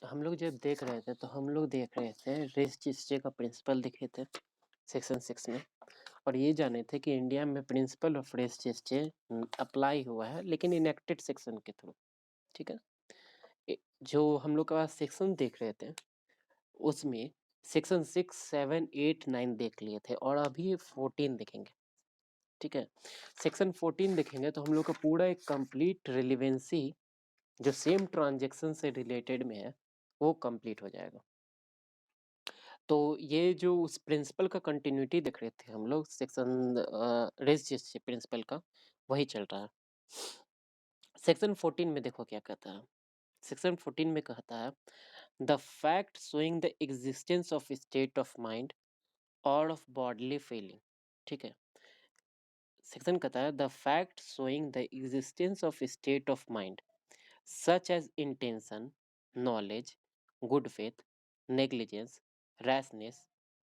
हम लोग जब देख रहे थे तो हम लोग देख रहे थे रेस जिस्टे का प्रिंसिपल दिखे थे सेक्शन 6 में। और ये जाने थे कि इंडिया में प्रिंसिपल ऑफ रेस जिस्टे अप्लाई हुआ है लेकिन इनेक्टेड सेक्शन के थ्रू। ठीक है। जो हम लोग का सेक्शन देख रहे थे उसमें सेक्शन 6, 7, 8, 9 देख लिए थे और अभी 14 देखेंगे। ठीक है। सेक्शन 14 देखेंगे तो हम लोग का पूरा एक कंप्लीट रिलेवेंसी जो सेम ट्रांजेक्शन से रिलेटेड में है वो कंप्लीट हो जाएगा। तो ये जो उस प्रिंसिपल का कंटिन्यूटी देख रहे थे हम लोग सेक्शन रेजिस्ट्री प्रिंसिपल का वही चल रहा है। सेक्शन 14 में देखो क्या कहता है। सेक्शन 14 में कहता है the fact showing the existence of state of mind और ऑफ बॉडली फीलिंग। ठीक है। सेक्शन कहता है the fact showing the existence of state of mind such as intention, knowledge, good faith, negligence, rashness,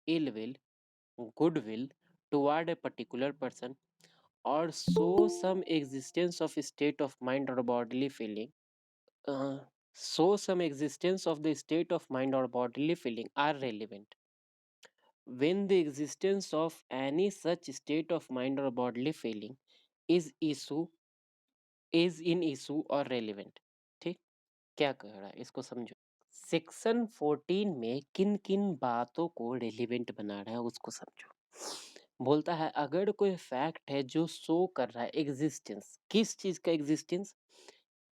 ill will, goodwill toward a particular person, or show some existence of state of mind or bodily feeling. Show some existence of the state of mind or bodily feeling are relevant. When the existence of any such state of mind or bodily feeling is in issue or relevant. ठीक, क्या कह रहा है इसको समझो। Section 14 में किन किन बातों को रेलिवेंट बना रहा है उसको समझो। बोलता है अगर कोई फैक्ट है जो शो कर रहा है एग्जिस्टेंस, किस चीज का एग्जिस्टेंस,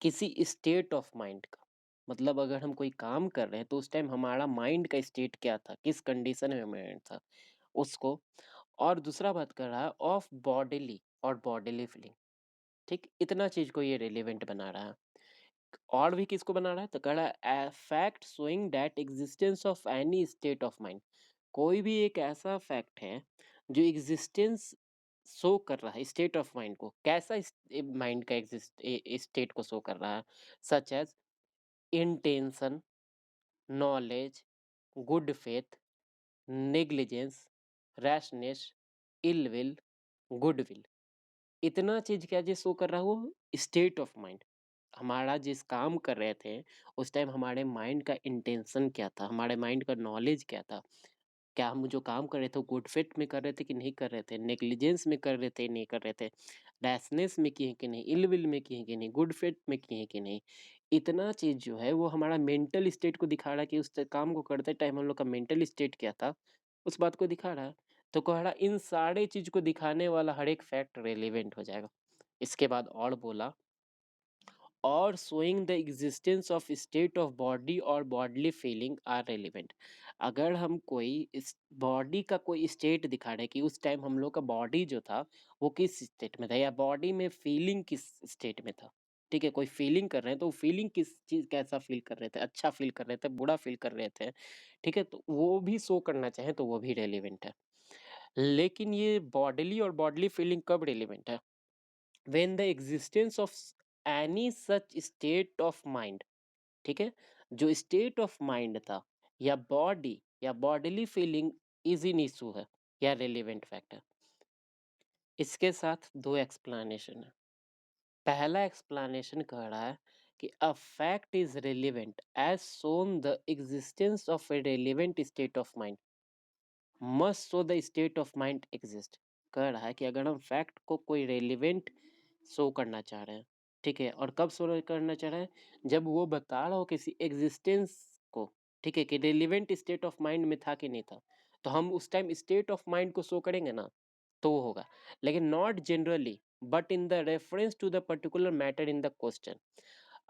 किसी स्टेट ऑफ माइंड का। मतलब अगर हम कोई काम कर रहे हैं तो उस टाइम हमारा माइंड का स्टेट क्या था, किस कंडीशन में माइंड था उसको। और दूसरा बात कर रहा है ऑफ बॉडीली और बॉडीली फीलिंग। ठीक, इतना चीज को ये रेलिवेंट बना रहा है। और भी किसको बना रहा है तो कह रहा है fact showing that existence of any state of mind. कोई भी एक ऐसा फैक्ट है जो एग्जिस्टेंस शो कर रहा है स्टेट ऑफ माइंड को, कैसा माइंड का एग्जिस्ट स्टेट को शो कर रहा है। Such as intention, knowledge, good faith, negligence, rashness, ill will, good will. इतना चीज क्या जी शो कर रहा है वो स्टेट ऑफ माइंड। हमारा जिस काम कर रहे थे उस टाइम हमारे माइंड का इंटेंशन क्या था, हमारे माइंड का नॉलेज क्या था, क्या हम जो काम कर रहे थे गुड फेथ में कर रहे थे कि नहीं कर रहे थे, नेग्लिजेंस में कर रहे थे नहीं कर रहे थे, रैशनेस में किए कि नहीं, इल विल में किए कि नहीं, गुड फेथ में किए कि नहीं। इतना चीज जो है वो हमारा मेंटल स्टेट को दिखा रहा है कि उस काम को करते टाइम हम लोग का मेंटल स्टेट क्या था, उस बात को दिखा रहा है। तो कह रहा इन सारे चीज को दिखाने वाला हर एक फैक्ट रेलिवेंट हो जाएगा। इसके बाद और बोला और showing the existence of state of body और bodily feeling are relevant। अगर हम कोई इस बॉडी का कोई स्टेट दिखा रहे हैं कि उस टाइम हम लोग का बॉडी जो था वो किस स्टेट में था या बॉडी में फीलिंग किस स्टेट में था। ठीक है, कोई फीलिंग कर रहे हैं तो फीलिंग किस चीज कैसा फील कर रहे थे, अच्छा फील कर रहे थे, बुरा फील कर रहे थे। ठीक है, तो वो भी शो करना चाहे तो वो भी रेलिवेंट है। लेकिन ये बॉडीली और बॉडली फीलिंग कब रेलिवेंट है, when the existence of any such state of mind। ठीक है, जो स्टेट ऑफ माइंड था या बॉडी या bodily feeling is in issue है या रेलिवेंट फैक्टर। इसके साथ दो एक्सप्लेनेशन है। पहला एक्सप्लेनेशन कह रहा है कि a fact is relevant as shown the existence of a relevant state of mind must show the state of mind exist. कह रहा है कि अगर हम फैक्ट को कोई रेलिवेंट शो करना चाह रहे हैं, ठीक है, और कब शो करना चाह रहे हैं जब वो बता रहा हो किसी एग्जिस्टेंस को। ठीक है, कि रेलिवेंट स्टेट ऑफ माइंड में था कि नहीं था, तो हम उस टाइम स्टेट ऑफ माइंड को शो करेंगे ना, तो वो होगा। लेकिन not generally but in the reference to the particular matter in the question.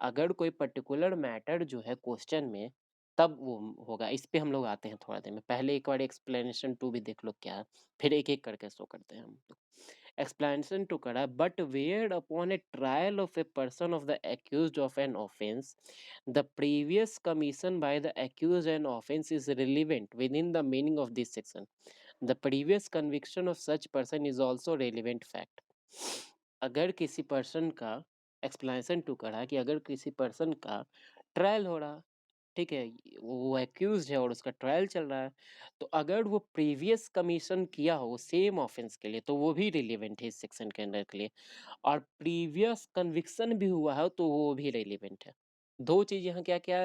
अगर कोई पर्टिकुलर मैटर जो है क्वेश्चन में, तब वो होगा। इस पे हम लोग आते हैं थोड़ा देर में। पहले एक बार एक्सप्लेनेशन टू भी देख लो क्या है, फिर एक एक करके शो करते हैं हम लोग। explanation to kara but weighed upon a trial of a person of the accused of an offense, the previous commission by the accused an offense is relevant within the meaning of this section। the previous conviction of such person is also relevant fact। अगर किसी person का explanation to करा कि अगर किसी person का trial हो रहा, ठीक है, वो एक्यूज है और उसका ट्रायल चल रहा है, तो अगर वो प्रीवियस कमीशन किया हो सेम ऑफेंस के लिए तो वो भी रिलेवेंट है इस सेक्शन के अंदर के लिए। और प्रीवियस कन्विक्शन भी हुआ है तो वो भी रिलेवेंट है। 2 चीज़ यहाँ क्या-क्या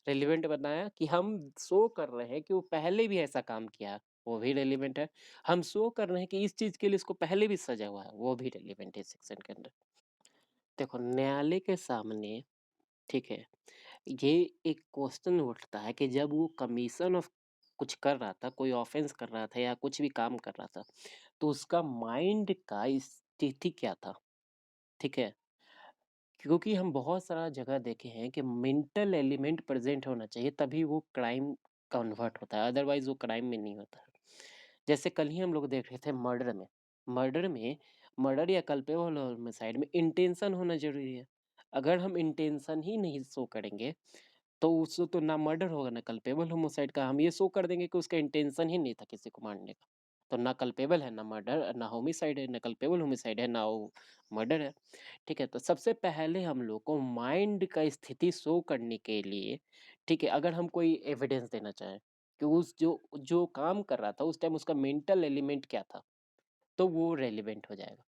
रिलेवेंट बनाया कि हम शो कर रहे हैं कि वो पहले भी ऐसा काम किया है, वो भी रिलेवेंट है। हम शो कर रहे हैं कि इस चीज़ के लिए इसको पहले भी सज़ा हुआ है, वो भी रिलेवेंट है इस सेक्शन के अंदर। देखो न्यायालय के सामने, ठीक है, ये एक क्वेश्चन उठता है कि जब वो कमीशन ऑफ कुछ कर रहा था, कोई ऑफेंस कर रहा था या कुछ भी काम कर रहा था, तो उसका माइंड का स्थिति क्या था? ठीक है? क्योंकि हम बहुत सारा जगह देखे हैं कि मेंटल एलिमेंट प्रेजेंट होना चाहिए तभी वो क्राइम कन्वर्ट होता है, अदरवाइज वो क्राइम में नहीं होता है। जैसे कल ही हम लोग देख रहे थे मर्डर में मर्डर या कल्पेबल होमिसाइड में इंटेंशन होना जरूरी है। अगर हम इंटेंशन ही नहीं शो करेंगे तो उसको तो ना मर्डर होगा ना कल्पेबल होमिसाइड का। हम ये शो कर देंगे कि उसका इंटेंशन ही नहीं था किसी को मारने का, तो ना कल्पेबल है, ना मर्डर, ना होमिसाइड है, ना कल्पेबल होमिसाइड है, ना वो मर्डर है। ठीक है, तो सबसे पहले हम लोग को माइंड का स्थिति शो करने के लिए, ठीक है, अगर हम कोई एविडेंस देना चाहें कि उस जो जो काम कर रहा था उस टाइम उसका मेंटल एलिमेंट क्या था, तो वो रेलिवेंट हो जाएगा।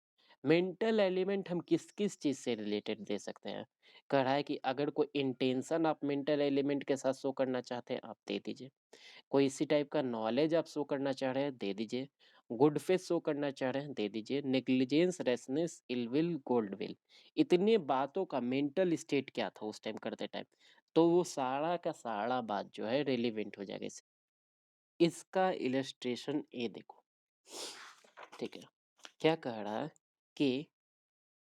मेंटल एलिमेंट हम किस-किस चीज़ से रिलेटेड दे सकते हैं? कह रहा है कि अगर कोई इंटेंशन आप मेंटल एलिमेंट के साथ शो करना चाहते हैं, आप दे दीजिए। कोई इसी टाइप का नॉलेज आप शो करना चाह रहे हैं, दे दीजिए। गुड फेथ शो करना चाह रहे हैं, दे दीजिए। Negligence, rashness, ill will, gold will, इतनी बातों का मेंटल स्टेट क्या था उस टाइम करते टाइम, तो वो सारा का सारा बात जो है रिलेवेंट हो जाएगा इसका इलस्ट्रेशन ए देखो, ठीक है। क्या कह रहा है कि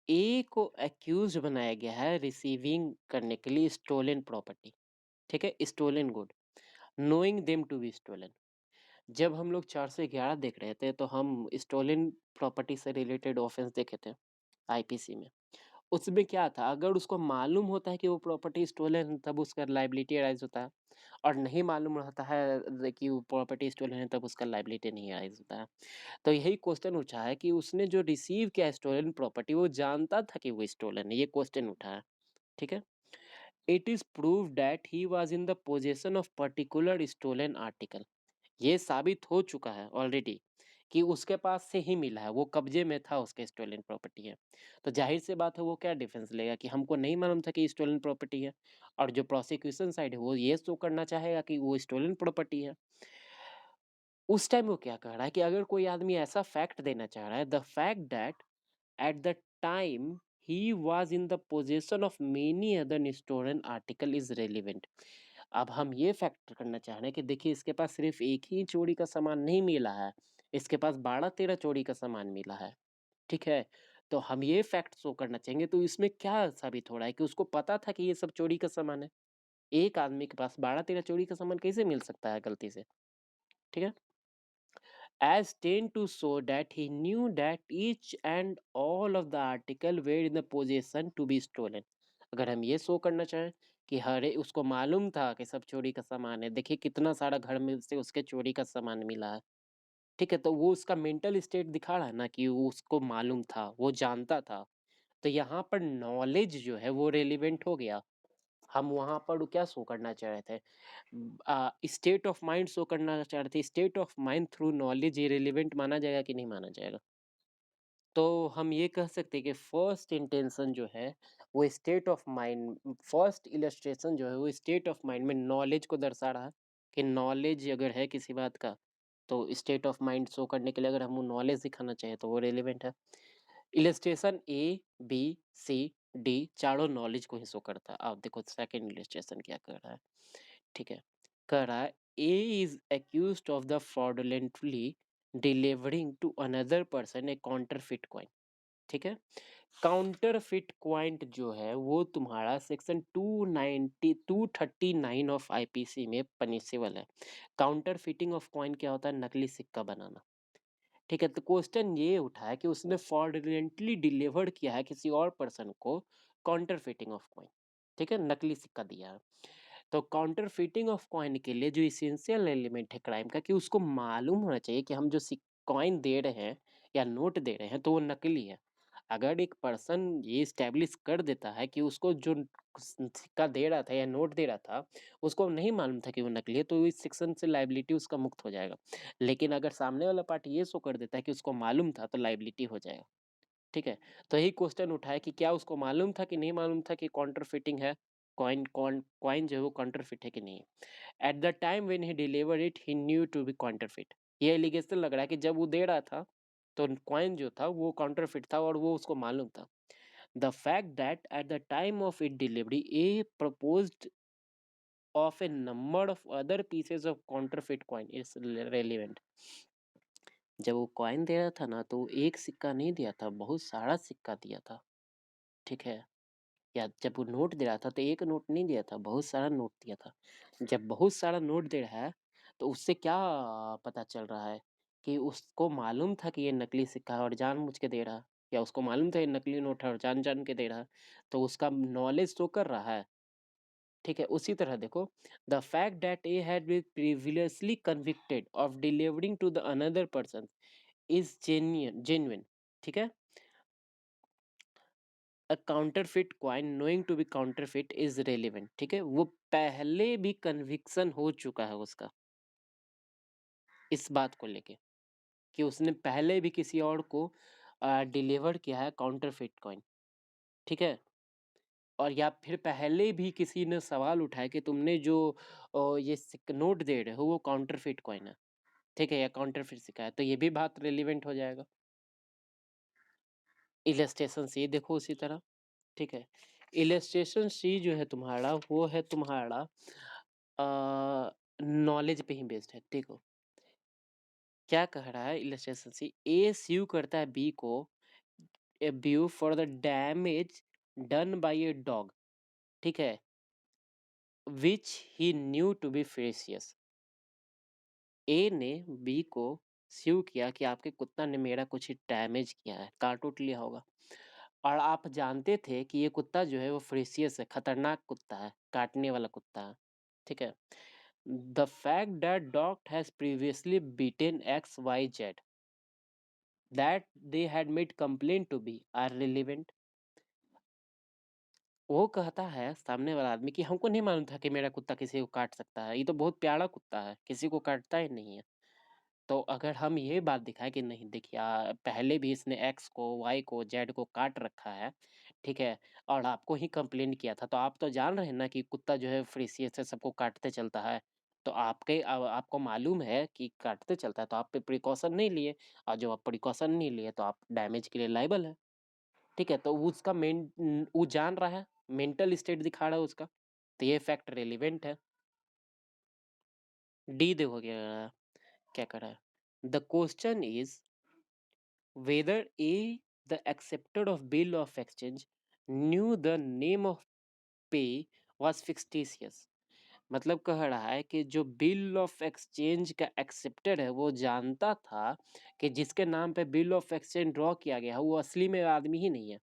ए को एक्यूज बनाया गया है रिसीविंग करने के लिए स्टोलन प्रॉपर्टी, ठीक है, stolen good, knowing them to be stolen. जब हम लोग 4 से 11 देख रहे थे तो हम स्टोलन प्रॉपर्टी से रिलेटेड ऑफेंस देखे थे आईपीसी में। उसमें क्या था, अगर उसको मालूम होता है कि वो प्रॉपर्टी स्टोलन है तब उसका लायबिलिटी अराइज होता है, और नहीं मालूम रहता है कि वो प्रॉपर्टी स्टोलन है तब उसका लायबिलिटी नहीं अराइज होता है। तो यही क्वेश्चन उठा है कि उसने जो रिसीव किया स्टोलन प्रॉपर्टी वो जानता था कि वो स्टोलन है, ये क्वेश्चन उठा है। ठीक है, it is prove that he was in the possession of particular stolen article. ये साबित हो चुका है ऑलरेडी कि उसके पास से ही मिला है, वो कब्जे में था, उसके स्टोलन प्रॉपर्टी है। तो जाहिर सी बात है वो क्या डिफेंस लेगा कि हमको नहीं मालूम था कि स्टोलन प्रॉपर्टी है, और जो प्रोसिक्यूशन साइड है वो ये शो करना चाहेगा कि वो स्टोलन प्रॉपर्टी है। उस टाइम वो क्या कह रहा है कि अगर कोई आदमी ऐसा फैक्ट देना चाह रहा है, the fact that at the time he was in the possession of many other stolen article is relevant। अब हम ये फैक्ट करना चाह रहे हैं कि देखिए इसके पास सिर्फ एक ही चोरी का सामान नहीं मिला है, इसके पास 12-13 चोरी का सामान मिला है। ठीक है, तो हम ये फैक्ट शो करना चाहेंगे, तो इसमें क्या साबित हो रहा है कि उसको पता था कि ये सब चोरी का सामान है। एक आदमी के पास 12-13 चोरी का सामान कैसे मिल सकता है गलती से? ठीक है, as tend to show that he knew that each and all of the article were in the possession to be stolen। अगर हम ये शो करना चाहें कि हरे उसको मालूम था कि सब चोरी का सामान है, देखिए कितना सारा घर में से उसके चोरी का सामान मिला है। ठीक है, तो वो उसका मेंटल स्टेट दिखा रहा है ना कि वो उसको मालूम था, वो जानता था। तो यहाँ पर नॉलेज जो है वो रेलिवेंट हो गया। हम वहाँ पर क्या शो करना चाह रहे थे, स्टेट ऑफ माइंड शो करना चाह रहे थे। State of mind through knowledge irrelevant माना जाएगा कि नहीं माना जाएगा? तो हम ये कह सकते हैं कि फर्स्ट इंटेंशन जो है वो state of mind, first illustration जो है वो स्टेट ऑफ माइंड में नॉलेज को दर्शा रहा है कि नॉलेज अगर है किसी बात का तो स्टेट ऑफ माइंड शो करने के लिए अगर हम वो नॉलेज दिखाना चाहें तो वो रेलिवेंट है। Illustration A, B, C, D चारों नॉलेज को ही शो करता है। आप देखो सेकंड इलस्ट्रेशन क्या कर रहा है, ठीक है, कह रहा है A is accused of the fraudulently delivering to another person a counterfeit coin. ठीक है, काउंटरफिट क्वाइंट जो है वो तुम्हारा सेक्शन 290 239 ऑफ आईपीसी में पनिशेबल है। काउंटरफिटिंग ऑफ कॉइन क्या होता है? नकली सिक्का बनाना। ठीक है, तो क्वेश्चन ये उठा है कि उसने फ्रॉडुलेंटली डिलीवर्ड किया है किसी और पर्सन को काउंटरफिटिंग ऑफ कॉइन। ठीक है, नकली सिक्का दिया है। तो काउंटरफिटिंग ऑफ कॉइन के लिए जो इसेंशियल एलिमेंट है क्राइम का कि उसको मालूम होना चाहिए कि हम जो कॉइन दे रहे हैं या नोट दे रहे हैं तो वो नकली है। अगर एक पर्सन ये स्टैब्लिश कर देता है कि उसको जो सिक्का दे रहा था या नोट दे रहा था उसको नहीं मालूम था कि वो नकली है, तो इस सेक्शन से लाइबिलिटी उसका मुक्त हो जाएगा। लेकिन अगर सामने वाला पार्टी ये शो कर देता है कि उसको मालूम था तो लाइबिलिटी हो जाएगा। ठीक है, तो यही क्वेश्चन उठा है कि क्या उसको मालूम था कि नहीं मालूम था कि काउंटरफिटिंग है? कॉइन जो है वो काउंटरफिट है कि नहीं। At the time when he deliver it he knew to be counterfeit. ये एलिगेशन लग रहा है कि जब वो दे रहा था तो कॉइन जो था वो काउंटरफिट था और वो उसको मालूम था। The fact that at the time of it delivery A proposed of a number of other pieces of counterfeit coin is relevant। जब वो कॉइन दे रहा था ना तो एक सिक्का नहीं दिया था, बहुत सारा सिक्का दिया था, ठीक है। या जब वो नोट दे रहा था तो एक नोट नहीं दिया था, बहुत सारा नोट दिया था। जब बहुत सारा नोट दे रहा है तो उससे क्या पता चल रहा है कि उसको मालूम था कि ये नकली सिक्का है और जानबूझ के दे रहा है, या उसको मालूम था ये नकली नोट है और जान जान के दे रहा है, तो उसका नॉलेज तो कर रहा है, ठीक है। उसी तरह देखो, the fact that A had been previously convicted of delivering to the another person is genuine, ठीक है। A counterfeit coin knowing to be counterfeit is relevant, ठीक है। वो पहले भी कन्विक्शन हो चुका है उसका इस बात को लेके कि उसने पहले भी किसी और को डिलीवर किया है काउंटरफिट कॉइन, ठीक है। और या फिर पहले भी किसी ने सवाल उठाया कि तुमने जो ये नोट दे रहे हो वो काउंटरफिट कॉइन है, ठीक है, या काउंटरफिट सिक्का है, तो ये भी बात रेलिवेंट हो जाएगा। इलस्ट्रेशन सी देखो उसी तरह, ठीक है। इलस्ट्रेशन सी जो है तुम्हारा वो है तुम्हारा नॉलेज पे ही बेस्ड है, ठीक हो। क्या कह रहा है इलस्ट्रेशन सी, ए स्यू करता है बी को A view for the damage done by a dog, ठीक है, which he knew to be ferocious. A ने बी को स्यू किया कि आपके कुत्ता ने मेरा कुछ डैमेज किया है, काट उट लिया होगा, और आप जानते थे कि ये कुत्ता जो है वो फ्रेसियस है, खतरनाक कुत्ता है, काटने वाला कुत्ता है, ठीक है। The fact that dog has previously beaten X Y Z that they had made complaint to be are relevant. वो कहता है सामने वाला आदमी कि हमको नहीं मालूम था कि मेरा कुत्ता किसी को काट सकता है, ये तो बहुत प्यारा कुत्ता है, किसी को काटता ही नहीं है। तो अगर हम ये बात दिखाएं कि नहीं देखिए पहले भी इसने एक्स को वाई को जेड को काट रखा है, ठीक है, और आपको ही कंप्लेन किया था, तो आप तो जान रहे हैं ना कि कुत्ता जो है फ्रीसियस से सबको काटते चलता है, तो आपको मालूम है कि काटते चलता है, तो आप पे प्रिकॉशन नहीं लिए, और जो आप प्रिकॉशन नहीं लिए तो आप डैमेज के लिए लाइबल है, ठीक है। तो वो उसका वो जान रहा है, मेंटल स्टेट दिखा रहा है उसका, तो ये फैक्ट रेलिवेंट है। डी देखो क्या कर रहा है, the question is whether A, the acceptor of bill of exchange, knew the name of pay was fictitious। मतलब कह रहा है कि जो बिल ऑफ एक्सचेंज का एक्सेप्टर है वो जानता था कि जिसके नाम पे बिल ऑफ एक्सचेंज ड्रॉ किया गया है वो असली में आदमी ही नहीं है,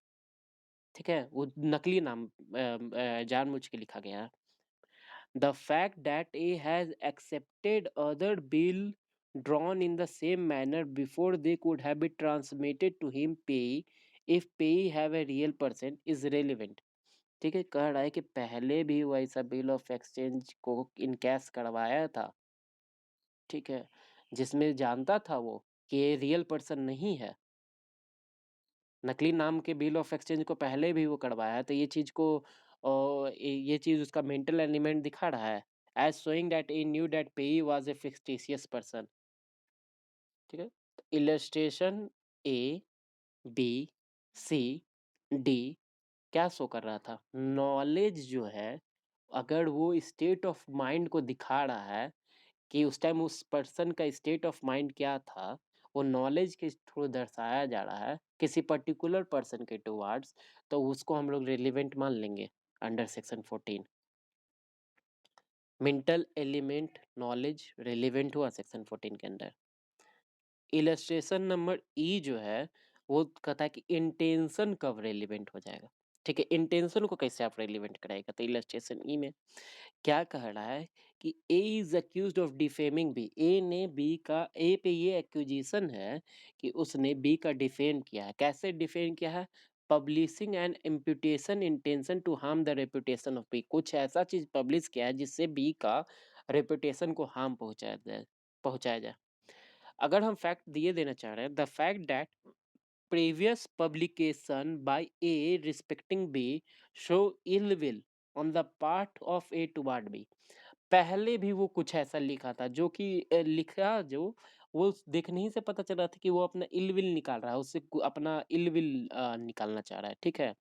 ठीक है, वो नकली नाम जानबूझ के लिखा गया है। The fact that A has accepted other bill drawn in the same manner before they could have been transmitted to him pay if pay have a real person is relevant। ठीक है, कह रहा है कि पहले भी वो ऐसा बिल ऑफ एक्सचेंज को इनकैश करवाया था, ठीक है, जिसमें जानता था वो कि ये रियल पर्सन नहीं है, नकली नाम के बिल ऑफ एक्सचेंज को पहले भी वो करवाया है, तो ये चीज को ये चीज उसका मेंटल एलिमेंट दिखा रहा है, as showing that he knew that payee was a fictitious person, ठीक है। Illustration A B C D क्या शो कर रहा था, नॉलेज जो है अगर वो स्टेट ऑफ माइंड को दिखा रहा है कि उस टाइम उस पर्सन का स्टेट ऑफ माइंड क्या था, वो नॉलेज के थ्रू दर्शाया जा रहा है किसी पर्टिकुलर पर्सन के टुवार्ड्स, तो उसको हम लोग रिलेवेंट मान लेंगे under section 14। Mental element knowledge relevant हुआ सेक्शन 14 के अंदर। इलस्ट्रेशन नंबर ई जो है वो कहता है कि इंटेंशन कब रेलिवेंट हो जाएगा, ठीक है। इंटेंशन को कैसे आप रेलिवेंट कराएगा, तो इलस्ट्रेशन ई में क्या कह रहा है कि A is accused of defaming B, A ने बी का, ए पे ये एक्यूजिशन है कि उसने बी का डिफेम किया है। कैसे डिफेम किया है, publishing an imputation intention to harm the reputation of B, कुछ ऐसा चीज पब्लिश किया है जिससे बी का रेपुटेशन को हार्म पहुंचाया जाए। अगर हम फैक्ट दिए देना चाह रहे हैं, the fact that previous publication by A respecting B show ill will, on the part of A toward B. पहले भी वो कुछ ऐसा लिखा था जो कि लिखा जो वो देखने ही से पता चल रहा था कि वो अपना इल-विल निकाल रहा है, उससे कु अपना इल-विल निकालना चाह रहा है, ठीक है?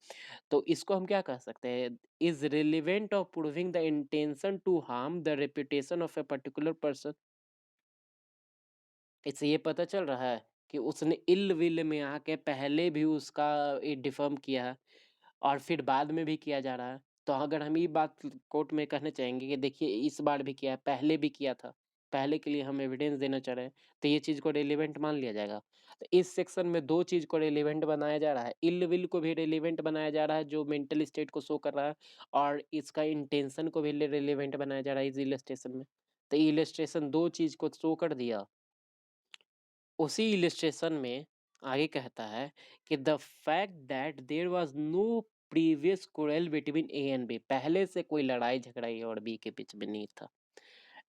तो इसको हम क्या कह सकते हैं, is relevant of proving the intention to harm the reputation of a particular person. इससे ये पता चल रहा है कि उसने इल-विल में आके पहले भी उसका ये डिफ़र्म किया है और फिर बाद में भी किया जा रहा है। तो अगर हम ये बात कोर्ट में कहना चाहेंगे कि देखिए इस बार भी किया है, पहले भी किया था, पहले के लिए हम एविडेंस देना चाह रहे हैं, तो ये चीज़ को रिलेवेंट मान लिया जाएगा। तो इस सेक्शन में 2 चीज़ को रिलेवेंट बनाया जा रहा है, इल-विल को भी रिलेवेंट बनाया जा रहा है जो मेंटल स्टेट को शो कर रहा है और इसका इंटेंशन को भी रिलेवेंट बनाया जा रहा है इस इलस्ट्रेशन में। तो इलस्ट्रेशन 2 चीज़ को शो कर दिया। उसी इलस्ट्रेशन में आगे कहता है कि the fact that there was no previous quarrel between A and B, पहले से कोई लड़ाई झगड़ा ए और बी के बीच में नहीं था,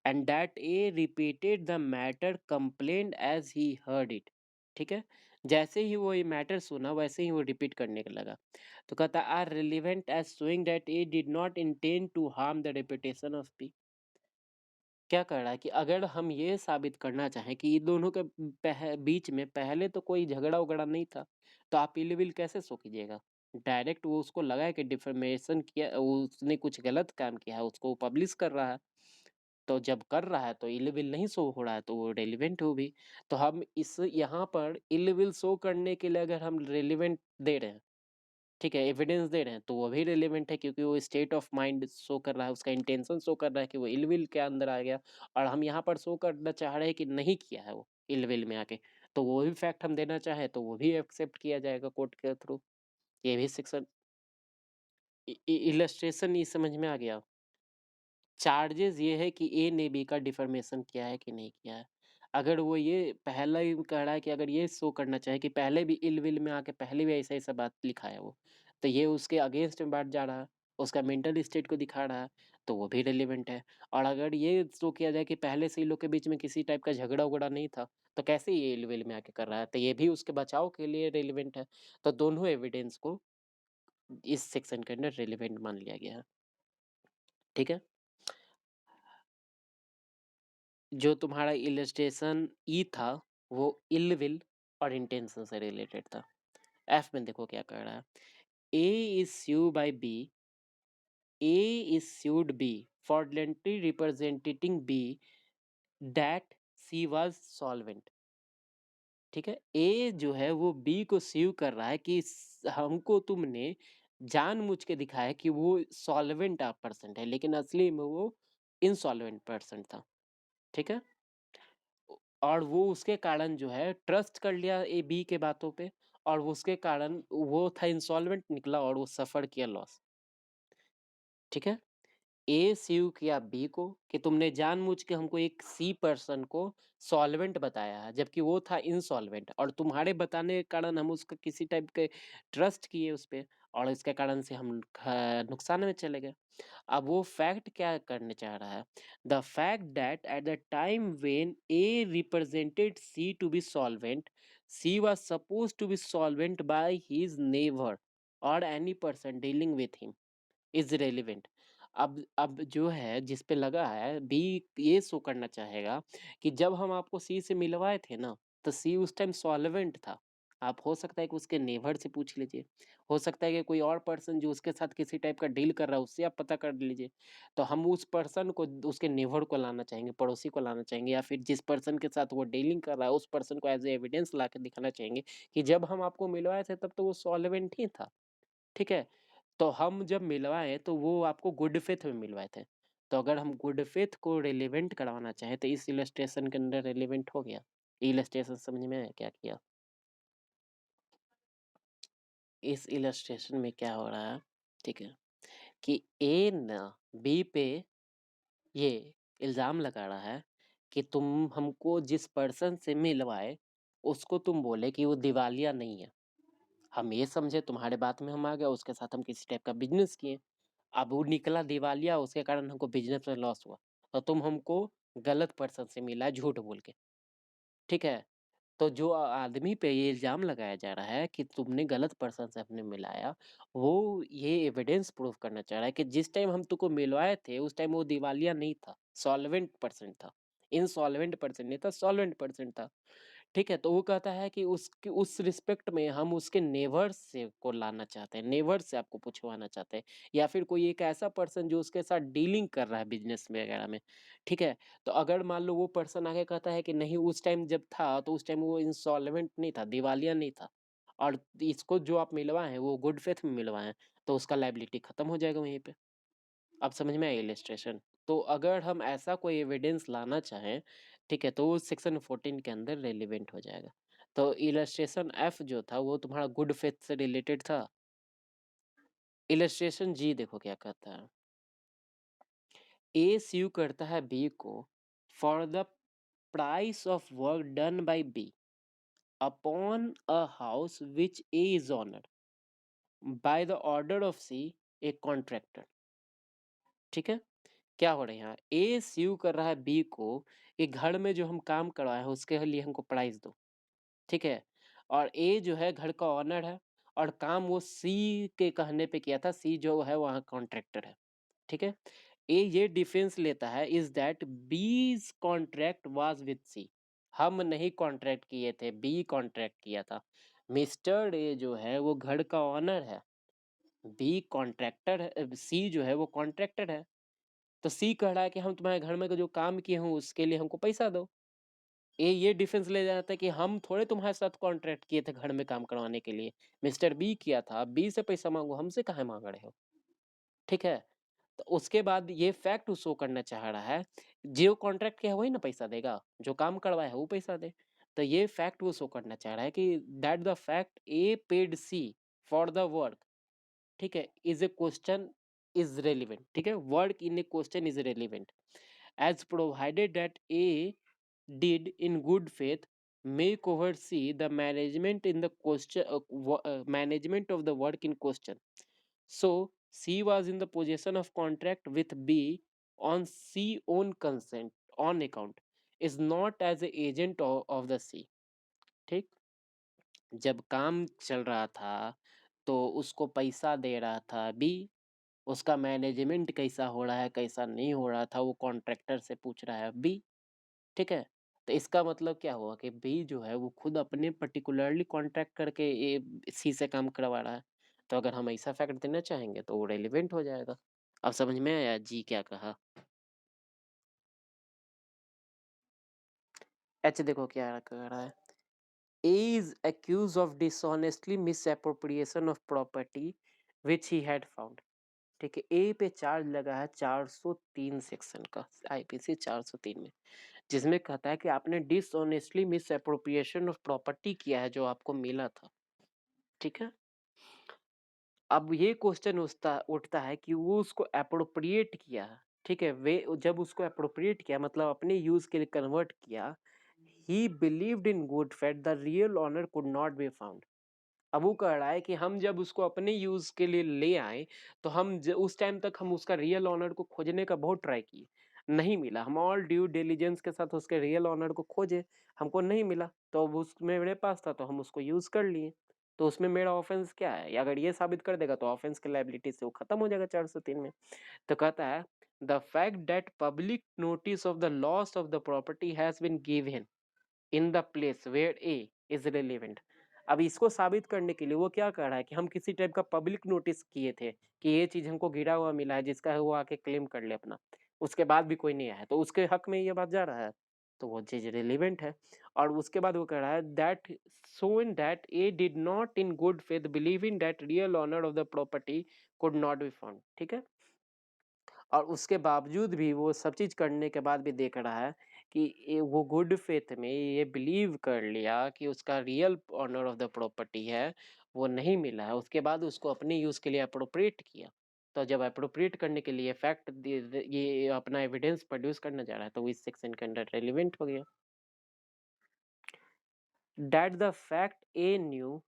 and that A repeated the matter complained as he heard it. ठीक है, जैसे ही वो ये मैटर सुना वैसे ही वो रिपीट करने लगा। तो कहता are relevant as showing that A did not intend to harm the reputation of B. क्या कर रहा है कि अगर हम ये साबित करना चाहें कि ये दोनों के बीच में पहले तो कोई झगड़ा-वगड़ा नहीं था, तो आप इल्लीगल कैसे शो कीजिएगा? डायरेक्ट वो उसको लगा है कि डिफेमेशन किया, उसने कुछ गलत काम किया है, उसको पब्लिश कर रहा है। तो जब कर रहा है तो इल्लीगल नहीं शो हो रहा है, तो वो रेलेवेंट हो भी। तो हम इस यहाँ पर इल्लीगल शो करने के लिए अगर हम रेलेवेंट दे रहे हैं, ठीक है, एविडेंस दे रहे हैं, तो वो भी रिलेवेंट है क्योंकि वो स्टेट ऑफ माइंड शो कर रहा है, उसका इंटेंशन शो कर रहा है कि वो इल-विल के अंदर आ गया और हम यहाँ पर शो करना चाह रहे हैं कि नहीं किया है वो इल-विल में आके। तो वो भी फैक्ट हम देना चाहें तो वो भी एक्सेप्ट किया जाएगा कोर्ट के थ्रू। ये भी सेक्शन इ इ इलस्ट्रेशन ये समझ में आ गया? चार्जेस ये है कि ए ने बी का डिफर्मेशन किया है कि नहीं किया है। अगर वो ये पहला ही कह रहा है कि अगर ये शो करना चाहे कि पहले भी इल-विल में आके पहले भी ऐसा-ऐसा बात लिखा है वो, तो ये उसके अगेंस्ट में बात जा रहा है, उसका मेंटल स्टेट को दिखा रहा है, तो वो भी रिलेवेंट है। और अगर ये शो किया जाए कि पहले से इन लोग के बीच में किसी टाइप का झगड़ा-वगड़ा नहीं था, तो कैसे ये इल-विल में आके कर रहा है? तो ये भी उसके बचाव के लिए रिलेवेंट है। तो दोनों एविडेंस को इस सेक्शन के अंदर रिलेवेंट मान लिया गया है। ठीक है? जो तुम्हारा इलस्ट्रेशन ई था वो इल विल और इंटेंशन से रिलेटेड था। एफ में देखो क्या कर रहा है, A is sue by B, A is sued B fraudulently representing B that C was solvent. ठीक है, ए जो है वो बी को स्यू कर रहा है कि हमको तुमने जानबूझ के दिखाया कि वो सॉल्वेंट पर्सन है लेकिन असली में वो इनसॉल्वेंट पर्सन था। ठीक है, और वो उसके कारण जो है ट्रस्ट कर लिया ए बी के बातों पे और वो उसके कारण वो था इंसॉल्वेंट निकला और वो सफ़र किया लॉस। ठीक है? ए सीव किया बी को कि तुमने जानबूझ के हमको एक सी पर्सन को सॉल्वेंट बताया है जबकि वो था इनसॉल्वेंट और तुम्हारे बताने के कारण हम उसका किसी टाइप के ट्रस्ट किए उस पे और इसके कारण से हम नुकसान में चले गए। अब वो फैक्ट क्या करने चाह रहा है, the fact that at the time when A represented C to be solvent, C was supposed to be solvent by his neighbour और any person dealing with him is relevant. अब जो है जिस पे लगा है बी ये शो करना चाहेगा कि जब हम आपको सी से मिलवाए थे ना, तो सी उस टाइम सॉल्वेंट था। आप हो सकता है कि उसके नेबर से पूछ लीजिए, हो सकता है कि कोई और पर्सन जो उसके साथ किसी टाइप का डील कर रहा है उससे आप पता कर लीजिए। तो हम उस पर्सन को उसके नेबर को लाना चाहेंगे, पड़ोसी को लाना चाहेंगे या फिर जिस पर्सन के साथ वो डीलिंग कर रहा है उस पर्सन को एज ए एविडेंस ला के दिखाना चाहेंगे कि जब हम आपको मिलवाए थे तब तो वो सॉल्वेंट ही था। ठीक है? तो हम जब मिलवाए तो वो आपको गुड फेथ में मिलवाए थे। तो अगर हम गुड फेथ को रिलेवेंट करवाना चाहें तो इस इलस्ट्रेशन के अंदर रिलेवेंट हो गया। इलस्ट्रेशन समझ में आया क्या किया? इस इलस्ट्रेशन में क्या हो रहा है, ठीक है, कि ए ना बी पे ये इल्ज़ाम लगा रहा है कि तुम हमको जिस पर्सन से मिलवाए, उसको तुम बोले कि वो दिवालिया नहीं है। हम ये समझे तुम्हारे बात में हम आ गए, उसके साथ हम किसी टाइप का बिज़नेस किए। अब वो निकला दिवालिया, उसके कारण हमको बिज़नेस में लॉस हुआ और तुम हमको गलत पर्सन से मिला झूठ बोल के, ठीक है? तो जो आदमी पे ये इल्जाम लगाया जा रहा है कि तुमने गलत पर्सन से अपने मिलाया, वो ये एविडेंस प्रूव करना चाह रहा है कि जिस टाइम हम तुमको मिलवाए थे उस टाइम वो दिवालिया नहीं था, सॉल्वेंट पर्सन था। इंसॉल्वेंट पर्सन नहीं था, सॉल्वेंट पर्सन था। ठीक है, तो वो कहता है कि उसके उस रिस्पेक्ट में हम उसके नेवर्स से को लाना चाहते हैं, नेवर्स से आपको पूछवाना चाहते हैं, या फिर कोई एक ऐसा पर्सन जो उसके साथ डीलिंग कर रहा है बिजनेस में वगैरह में। ठीक है, तो अगर मान लो वो पर्सन आगे कहता है कि नहीं उस टाइम जब था तो उस टाइम वो इंसॉल्वेंट नहीं था, दिवालिया नहीं था, और इसको जो आप मिलवाए हैं वो गुड फेथ में मिलवाए हैं, तो उसका लाइबिलिटी खत्म हो जाएगा वहीं पे। अब समझ में आया इलस्ट्रेशन? तो अगर हम ऐसा कोई एविडेंस लाना चाहें, ठीक है, तो वो सेक्शन 14 के अंदर रेलिवेंट हो जाएगा। तो इलस्ट्रेशन एफ जो था वो तुम्हारा गुड फेथ से रिलेटेड था। इलस्ट्रेशन जी देखो क्या कहता है। ए स्यू करता है बी को for the price of work done by B upon a house which A is owned by the order of C, a contractor. ठीक है, क्या हो रहा है यहाँ, ए स्यू कर रहा है बी को कि घर में जो हम काम करवाए हैं उसके लिए हमको प्राइस दो। ठीक है, और ए जो है घर का ऑनर है और काम वो सी के कहने पे किया था, सी जो है वहाँ कॉन्ट्रैक्टर है। ठीक है, ए ये डिफेंस लेता है इज दैट बीज कॉन्ट्रैक्ट वाज विद सी, हम नहीं कॉन्ट्रैक्ट किए थे, बी कॉन्ट्रैक्ट किया था। मिस्टर ए जो है वो घर का ऑनर है, बी कॉन्ट्रैक्टर है, सी जो है वो कॉन्ट्रैक्टर है। तो सी कह रहा है कि हम तुम्हारे घर में जो काम किए हूँ उसके लिए हमको पैसा दो। ये डिफेंस ले जाता है कि हम थोड़े तुम्हारे साथ कॉन्ट्रैक्ट किए थे घर में काम करवाने के लिए, मिस्टर बी किया था, बी से पैसा मांगो, हमसे काहे मांग रहे हो। ठीक है, तो उसके बाद ये फैक्ट शो करना चाह रहा है, जो कॉन्ट्रैक्ट किया है वही ना पैसा देगा, जो काम करवाया है वो पैसा दे। तो ये फैक्ट वो शो करना चाह रहा है कि that the fact A paid C for the work, ठीक है, is a question is relevant. ठीक है, work in a question is relevant as provided that A did in good faith make oversee the management in the question management of the work in question. So C was in the possession of contract with B on C own consent on account, is not as a agent of the C. ठीक, जब काम चल रहा था तो उसको पैसा दे रहा था बी, उसका मैनेजमेंट कैसा हो रहा है कैसा नहीं हो रहा था वो कॉन्ट्रैक्टर से पूछ रहा है बी। ठीक है, तो इसका मतलब क्या हुआ कि बी जो है वो खुद अपने पर्टिकुलरली कॉन्ट्रैक्ट करके ए सी से काम करवा रहा है। तो अगर हम ऐसा फैक्ट देना चाहेंगे तो वो रेलिवेंट हो जाएगा। अब समझ में आया जी क्या कहा। एच देखो क्या कह रहा है, A is accuse of dishonestly misappropriation of property which he had found. ठीक है, ए पे चार्ज लगा है 403 सेक्शन का, आईपीसी 403 में, जिसमें कहता है कि आपने dishonestly miss appropriation of property किया है जो आपको मिला था। ठीक है, अब ये क्वेश्चन उठता उठता है कि वो उसको अप्रोप्रिएट किया। ठीक है, वे जब उसको अप्रोप्रिएट किया मतलब अपने यूज के लिए कन्वर्ट किया, he believed in good faith the real owner could not be found. अब वो कह रहा है कि हम जब उसको अपने यूज के लिए ले आए तो उस टाइम तक हम उसका रियल ऑनर को खोजने का बहुत ट्राई किए, नहीं मिला। हम ऑल ड्यू डिलीजेंस के साथ उसके रियल ऑनर को खोजे, हमको नहीं मिला, तो अब उसमें मेरे पास था तो हम उसको यूज कर लिए। तो उसमें मेरा ऑफेंस क्या है, अगर ये साबित कर देगा तो ऑफेंस के लाइबिलिटी से वो खत्म हो जाएगा 403 में। तो कहता है the fact that public notice of the loss of the property has been given in the place where A is relevant. अब इसको साबित करने के लिए वो क्या कर रहा है कि हम किसी टाइप का पब्लिक नोटिस किए थे कि ये चीज हमको गिरा हुआ मिला है जिसका है वो आके क्लेम कर ले अपना, उसके बाद भी कोई नहीं आया तो उसके हक में ये बात जा रहा है, तो वो चीज रिलेवेंट है। और उसके बाद वो कह रहा है that so in that A did not in good faith believe in that real owner of the property could not be found. ठीक है, और उसके बावजूद भी वो सब चीज करने के बाद भी देख रहा है कि वो गुड फेथ में ये बिलीव कर लिया कि उसका real owner of the property है वो नहीं मिला है, उसके बाद उसको अपने यूज के लिए अप्रोप्रिएट किया। तो जब अप्रोप्रिएट करने के लिए फैक्ट ये अपना एविडेंस प्रोड्यूस करना जा रहा है तो वो इस सेक्शन के अंडर रेलिवेंट हो गया। That the fact A new,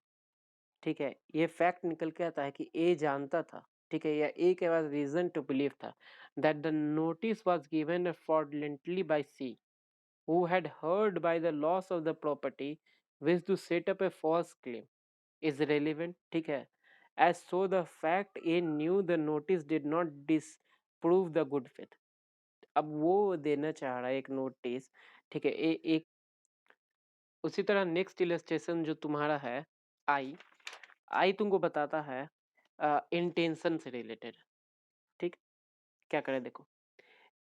ठीक है, ये फैक्ट निकल के आता है कि ए जानता था, ठीक है, या ए के पास रीजन टू बिलीव था that the notice was given fraudulently by C, who had heard by the loss of the property which to set up a false claim is relevant, ठीक है। As so the fact A knew the notice did not disprove the good faith. अब वो देना चाह रहा है एक notice, ठीक है। एक उसी तरह नेक्स्ट इलस्ट्रेशन जो तुम्हारा है, आई आई तुमको बताता है इंटेंशन से रिलेटेड, ठीक। क्या करें देखो,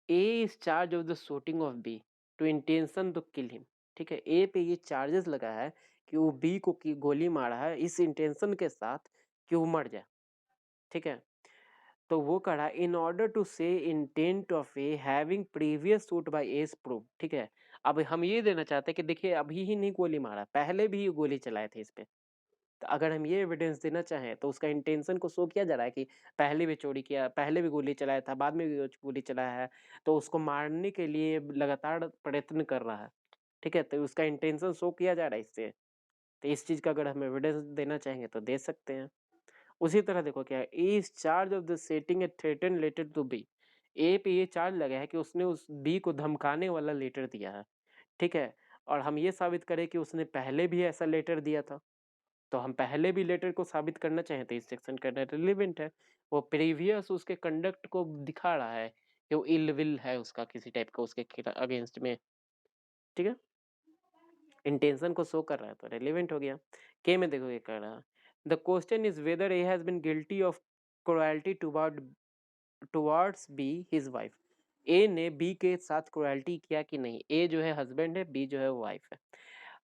A is charge of the shooting of B to intention to kill him, ठीक है। ए पे ये चार्जेस लगा है कि वो बी को की गोली मारा है इस इंटेंशन के साथ कि वो मर जाए, ठीक है। तो वो करा इन ऑर्डर टू से intent of A having previous shoot by S prove, ठीक है। अब हम ये देना चाहते हैं कि देखिए अभी ही नहीं गोली मारा, पहले भी ये गोली चलाए थे इस पे। तो अगर हम ये एविडेंस देना चाहें तो उसका इंटेंशन को शो किया जा रहा है कि पहले भी चोरी किया, पहले भी गोली चलाया था, बाद में भी गोली चलाया है, तो उसको मारने के लिए लगातार प्रयत्न कर रहा है, ठीक है। तो उसका इंटेंशन शो किया जा रहा है इससे। तो इस चीज का अगर हम एविडेंस देना चाहेंगे तो दे सकते हैं। उसी तरह देखो क्या है, A is charge of the setting a threaten letter to B. A पे ये चार्ज लगा है कि उसने उस बी को धमकाने वाला लेटर दिया है, ठीक है। और हम ये साबित करें कि उसने पहले भी ऐसा लेटर दिया था, तो हम पहले भी लेटर को साबित करना चाहें तो इस सेक्शन का रिलेवेंट है। वो प्रीवियस उसके कंडक्ट को दिखा रहा है कि वो इल विल है उसका किसी टाइप का उसके अगेंस्ट में, ठीक है। इंटेंशन को शो कर रहा है तो रेलिवेंट हो गया। के में देखो ये कर रहा है, the question is whether A has been guilty of cruelty towards B his wife. A ने बी के साथ क्रुएल्टी किया कि नहीं। ए जो है हस्बैंड है, बी जो है वाइफ है।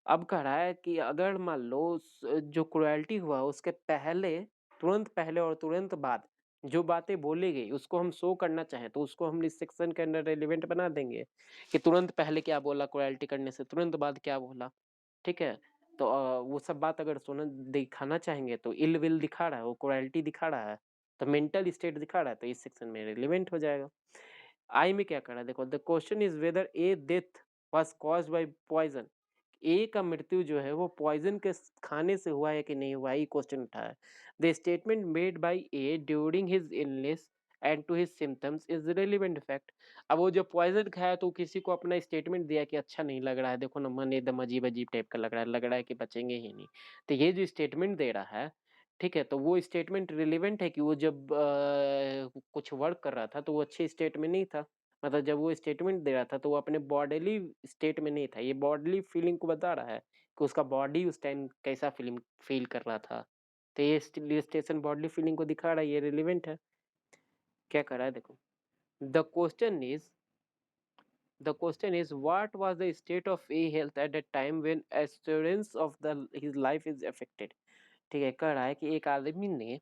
अब कह रहा है कि अगर मान लो जो क्रुएल्टी हुआ उसके पहले, तुरंत पहले और तुरंत बाद जो बातें बोली गई उसको हम शो करना चाहें तो उसको हम इस सेक्शन के अंदर रेलिवेंट बना देंगे कि तुरंत पहले क्या बोला क्रुएल्टी करने से, तुरंत बाद क्या बोला, ठीक है। तो वो सब बात अगर सुन दिखाना चाहेंगे तो इल विल दिखा रहा है, वो क्रुएल्टी दिखा रहा है, तो मेंटल स्टेट दिखा रहा है, तो इस सेक्शन में रिलेवेंट हो जाएगा। आई में क्या कर रहा है देखो, the question is whether A death was caused by poison. A का मृत्यु जो है वो पॉइजन के खाने से हुआ है कि नहीं हुआ, ये क्वेश्चन उठा है। The statement made by A during his illness and to his symptoms is relevant fact. अब वो जो पॉइजन खाया तो किसी को अपना स्टेटमेंट दिया कि अच्छा नहीं लग रहा है, देखो ना मन एकदम अजीब अजीब टाइप का लग रहा है कि बचेंगे ही नहीं। तो ये जो स्टेटमेंट दे रहा है, ठीक है, तो वो स्टेटमेंट रिलेवेंट है कि वो जब कुछ वर्क कर रहा था तो वो अच्छे स्टेट में नहीं था। मतलब जब वो स्टेटमेंट दे रहा था तो वो अपने बॉडीली स्टेट में नहीं था, ये बॉडीली फीलिंग को बता रहा है कि उसका बॉडी उस टाइम कैसा फीलिंग फील कर रहा था। तो ये स्टेशन बॉडीली फीलिंग को दिखा रहा है, ये रिलेवेंट है। क्या कर रहा है देखो, the question is the question is what was the state of a health at that time when assurance of the his life is affected। ठीक है, कह रहा है कि एक आदमी ने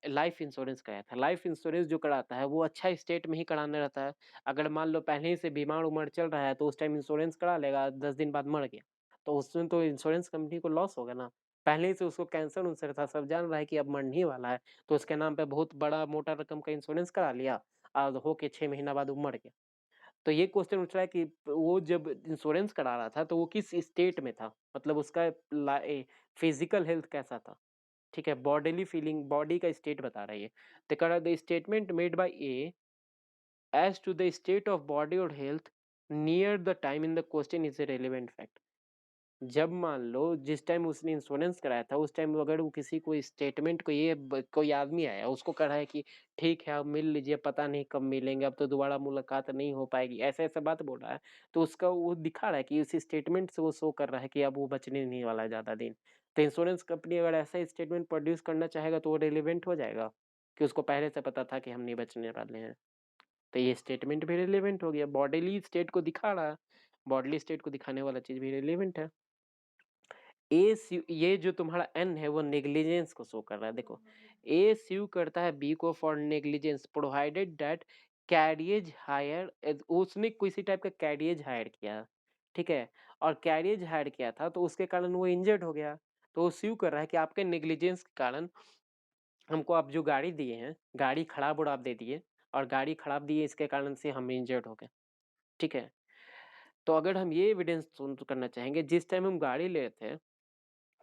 लाइफ इंश्योरेंस कराया था। लाइफ इंश्योरेंस जो कराता है वो अच्छा स्टेट में ही कराना रहता है। अगर मान लो पहले ही से बीमार उमर चल रहा है तो उस टाइम इंश्योरेंस करा लेगा, 10 दिन बाद मर गया तो उसमें तो इंश्योरेंस कंपनी को लॉस होगा ना। पहले ही से उसको कैंसर उनसर था, सब जान रहा है कि अब मरने ही वाला है, तो उसके नाम पे बहुत बड़ा मोटा रकम का इंश्योरेंस करा लिया और होके 6 महीना बाद वो मर गया। तो ये क्वेश्चन उठ रहा है कि वो जब इंश्योरेंस करा रहा था तो वो किस स्टेट में था, मतलब उसका फिजिकल हेल्थ कैसा था, ठीक है। बॉडीली फीलिंग, बॉडी का स्टेट बता रहा है ये। तो कह रहा है the statement made by A as to the state of body और health near the time in the question is a relevant fact. जब मान लो जिस टाइम उसने इंश्योरेंस कराया था उस टाइम अगर वो किसी को स्टेटमेंट को कोई आदमी आया उसको कह रहा है कि ठीक है अब मिल लीजिए, पता नहीं कब मिलेंगे, अब तो दोबारा मुलाकात नहीं हो पाएगी, ऐसे ऐसे बात बोल रहा है, तो उसका वो दिखा रहा है कि उस स्टेटमेंट से वो शो कर रहा है कि अब वो बचने नहीं वाला है ज्यादा दिन। तो इंश्योरेंस कंपनी अगर ऐसा स्टेटमेंट प्रोड्यूस करना चाहेगा तो वो रिलेवेंट हो जाएगा कि उसको पहले से पता था कि हम नहीं बचने वाले हैं। तो ये स्टेटमेंट भी रिलेवेंट हो गया, बॉडीली स्टेट को दिखा रहा है, बॉडीली स्टेट को दिखाने वाला चीज भी रिलेवेंट है। ये जो तुम्हारा एन है वो नेग्लिजेंस को शो कर रहा है देखो। ए स्यू करता है बी को for negligence provided that carriage hire, उसने किसी टाइप का कैरियज हायर किया, ठीक है। और कैरियज हायर किया था तो उसके कारण वो इंजर्ड हो गया, तो वो स्यू कर रहा है कि आपके नेग्लिजेंस के कारण हमको आप जो गाड़ी दिए हैं, गाड़ी खराब और आप दे दिए, और गाड़ी खराब दिए इसके कारण से हम इंजर्ड हो गए, ठीक है। तो अगर हम ये एविडेंस करना चाहेंगे जिस टाइम हम गाड़ी ले रहे थे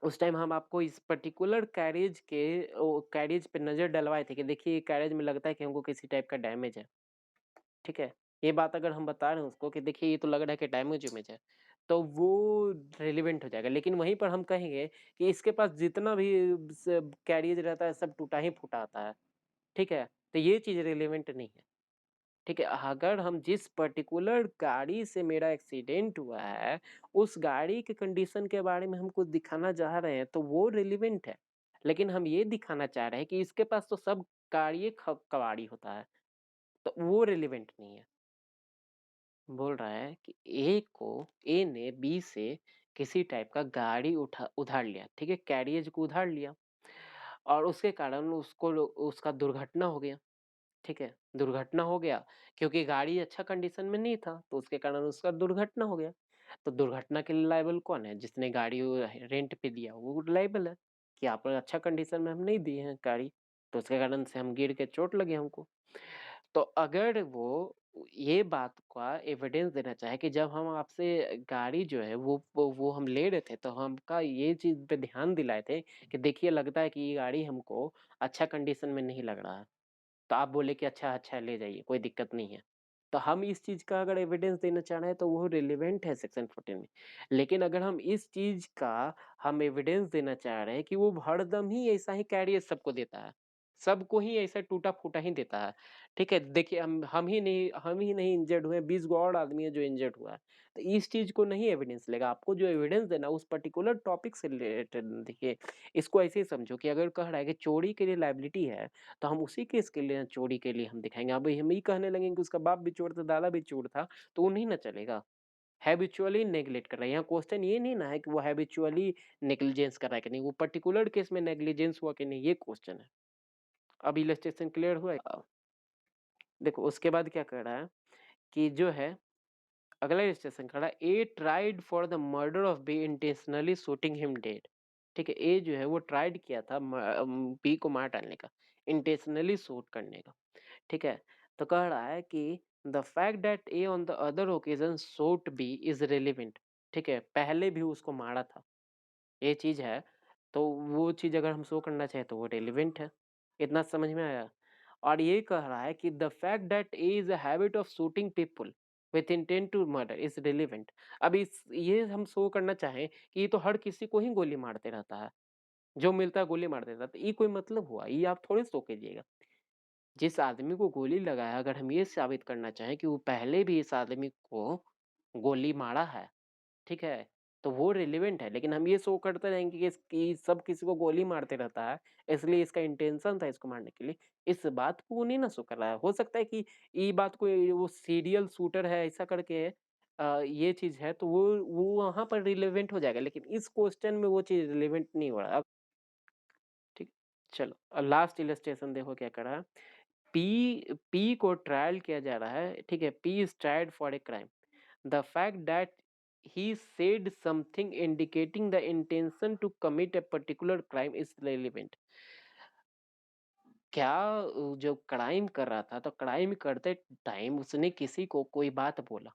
उस टाइम हम आपको इस पर्टिकुलर कैरेज के कैरेज पे नजर डलवाए थे कि देखिए ये कैरेज में लगता है कि हमको किसी टाइप का डैमेज है, ठीक है। ये बात अगर हम बता रहे हैं उसको कि देखिए ये तो लग रहा है कि डैमेज है, तो वो रिलेवेंट हो जाएगा। लेकिन वहीं पर हम कहेंगे कि इसके पास जितना भी कैरियर रहता है सब टूटा ही फूटा आता है, ठीक है, तो ये चीज रिलेवेंट नहीं है। ठीक है, अगर हम जिस पर्टिकुलर गाड़ी से मेरा एक्सीडेंट हुआ है उस गाड़ी के कंडीशन के बारे में हम कुछ दिखाना चाह रहे हैं तो वो रिलेवेंट है। लेकिन हम ये दिखाना चाह रहे हैं कि इसके पास तो सब गाड़ी कबाड़ी होता है, तो वो रिलेवेंट नहीं है। बोल रहा है कि ए ने बी से किसी टाइप का गाड़ी उठा उधार लिया, ठीक है, कैरियज को उधार लिया और उसके कारण उसको उसका दुर्घटना हो गया। ठीक है, दुर्घटना हो गया क्योंकि गाड़ी अच्छा कंडीशन में नहीं था तो उसके कारण उसका दुर्घटना हो गया। तो दुर्घटना के लिए लायबल कौन है? जिसने गाड़ी रेंट पे दिया वो लायबल है कि आप अच्छा कंडीशन में हम नहीं दिए हैं गाड़ी, तो उसके कारण से हम गिर के चोट लगे हमको। तो अगर वो ये बात का एविडेंस देना चाहे कि जब हम आपसे गाड़ी जो है वो हम ले रहे थे तो हमका ये चीज पे ध्यान दिलाए थे कि देखिए लगता है कि ये गाड़ी हमको अच्छा कंडीशन में नहीं लग रहा है, तो आप बोले कि अच्छा अच्छा ले जाइए कोई दिक्कत नहीं है। तो हम इस चीज का अगर एविडेंस देना चाह रहे हैं तो वो रिलेवेंट है सेक्शन 14 में। लेकिन अगर हम इस चीज का हम एविडेंस देना चाह रहे हैं कि वो हरदम ही ऐसा ही कैरियर सबको देता है, सबको ही ऐसा टूटा फूटा ही देता है। ठीक है, देखिए हम ही नहीं इंजर्ड हुए, 20 गो और आदमी है जो इंजर्ड हुआ है। तो इस चीज को नहीं एविडेंस लेगा, आपको जो एविडेंस देना उस पर्टिकुलर टॉपिक से रिलेटेड। देखिए इसको ऐसे ही समझो कि अगर कह रहा है कि चोरी के लिए लाइबिलिटी है तो हम उसी केस के लिए चोरी के लिए हम दिखाएंगे। अब हम ही कहने लगेंगे कि उसका बाप भी चोर था, दादा भी चोर था, तो वो नहीं ना चलेगा। हैबिचुअली नेग्लेक्ट कर रहा है, यहाँ क्वेश्चन ये नहीं ना है कि वो हैबिचुअली नेग्लिजेंस कर रहा है कि नहीं, वो पर्टिकुलर केस में नेग्लिजेंस हुआ कि नहीं, ये क्वेश्चन है। अब इलस्ट्रेशन क्लियर हुआ है? देखो उसके बाद क्या कर रहा है कि जो है अगला स्टेशन खड़ा, A tried for the murder of B intentionally shooting him dead. ठीक है, ए जो है वो ट्राइड किया था बी को मार डालने का, इंटेंशनली शूट करने का। ठीक है, तो कह रहा है कि the fact that A on the other occasion shoot B is relevant. ठीक है, पहले भी उसको मारा था, ये चीज है, तो वो चीज अगर हम शो करना चाहे तो वो रेलिवेंट है। इतना समझ में आया? और ये कह रहा है कि the fact that A is a habit of shooting people with intent to murder is relevant. अब इस ये हम शो करना चाहें कि ये तो हर किसी को ही गोली मारते रहता है, जो मिलता है गोली मार देता है, तो ये कोई मतलब हुआ? ये आप थोड़ी शो कीजिएगा। जिस आदमी को गोली लगाया अगर हम ये साबित करना चाहें कि वो पहले भी इस आदमी को गोली मारा है, ठीक है, तो वो रिलेवेंट है। लेकिन हम ये शो करते रहेंगे कि सब किसी को गोली मारते रहता है, इसलिए इसका इंटेंशन था इसको मारने के लिए, इस बात को वो नहीं ना शो कर रहा है। हो सकता है कि ये बात को वो सीरियल शूटर है ऐसा करके ये चीज है तो वो वहां पर रिलेवेंट हो जाएगा, लेकिन इस क्वेश्चन में वो चीज रिलेवेंट नहीं हो रहा। अब ठीक, चलो लास्ट इलस्ट्रेशन देखो क्या करा है। पी को ट्रायल किया जा रहा है, ठीक है, P is tried for a crime. The fact that he said something indicating the intention to commit a particular crime is relevant। क्या जो क्राइम कर रहा था तो क्राइम करते टाइम उसने किसी को कोई बात बोला,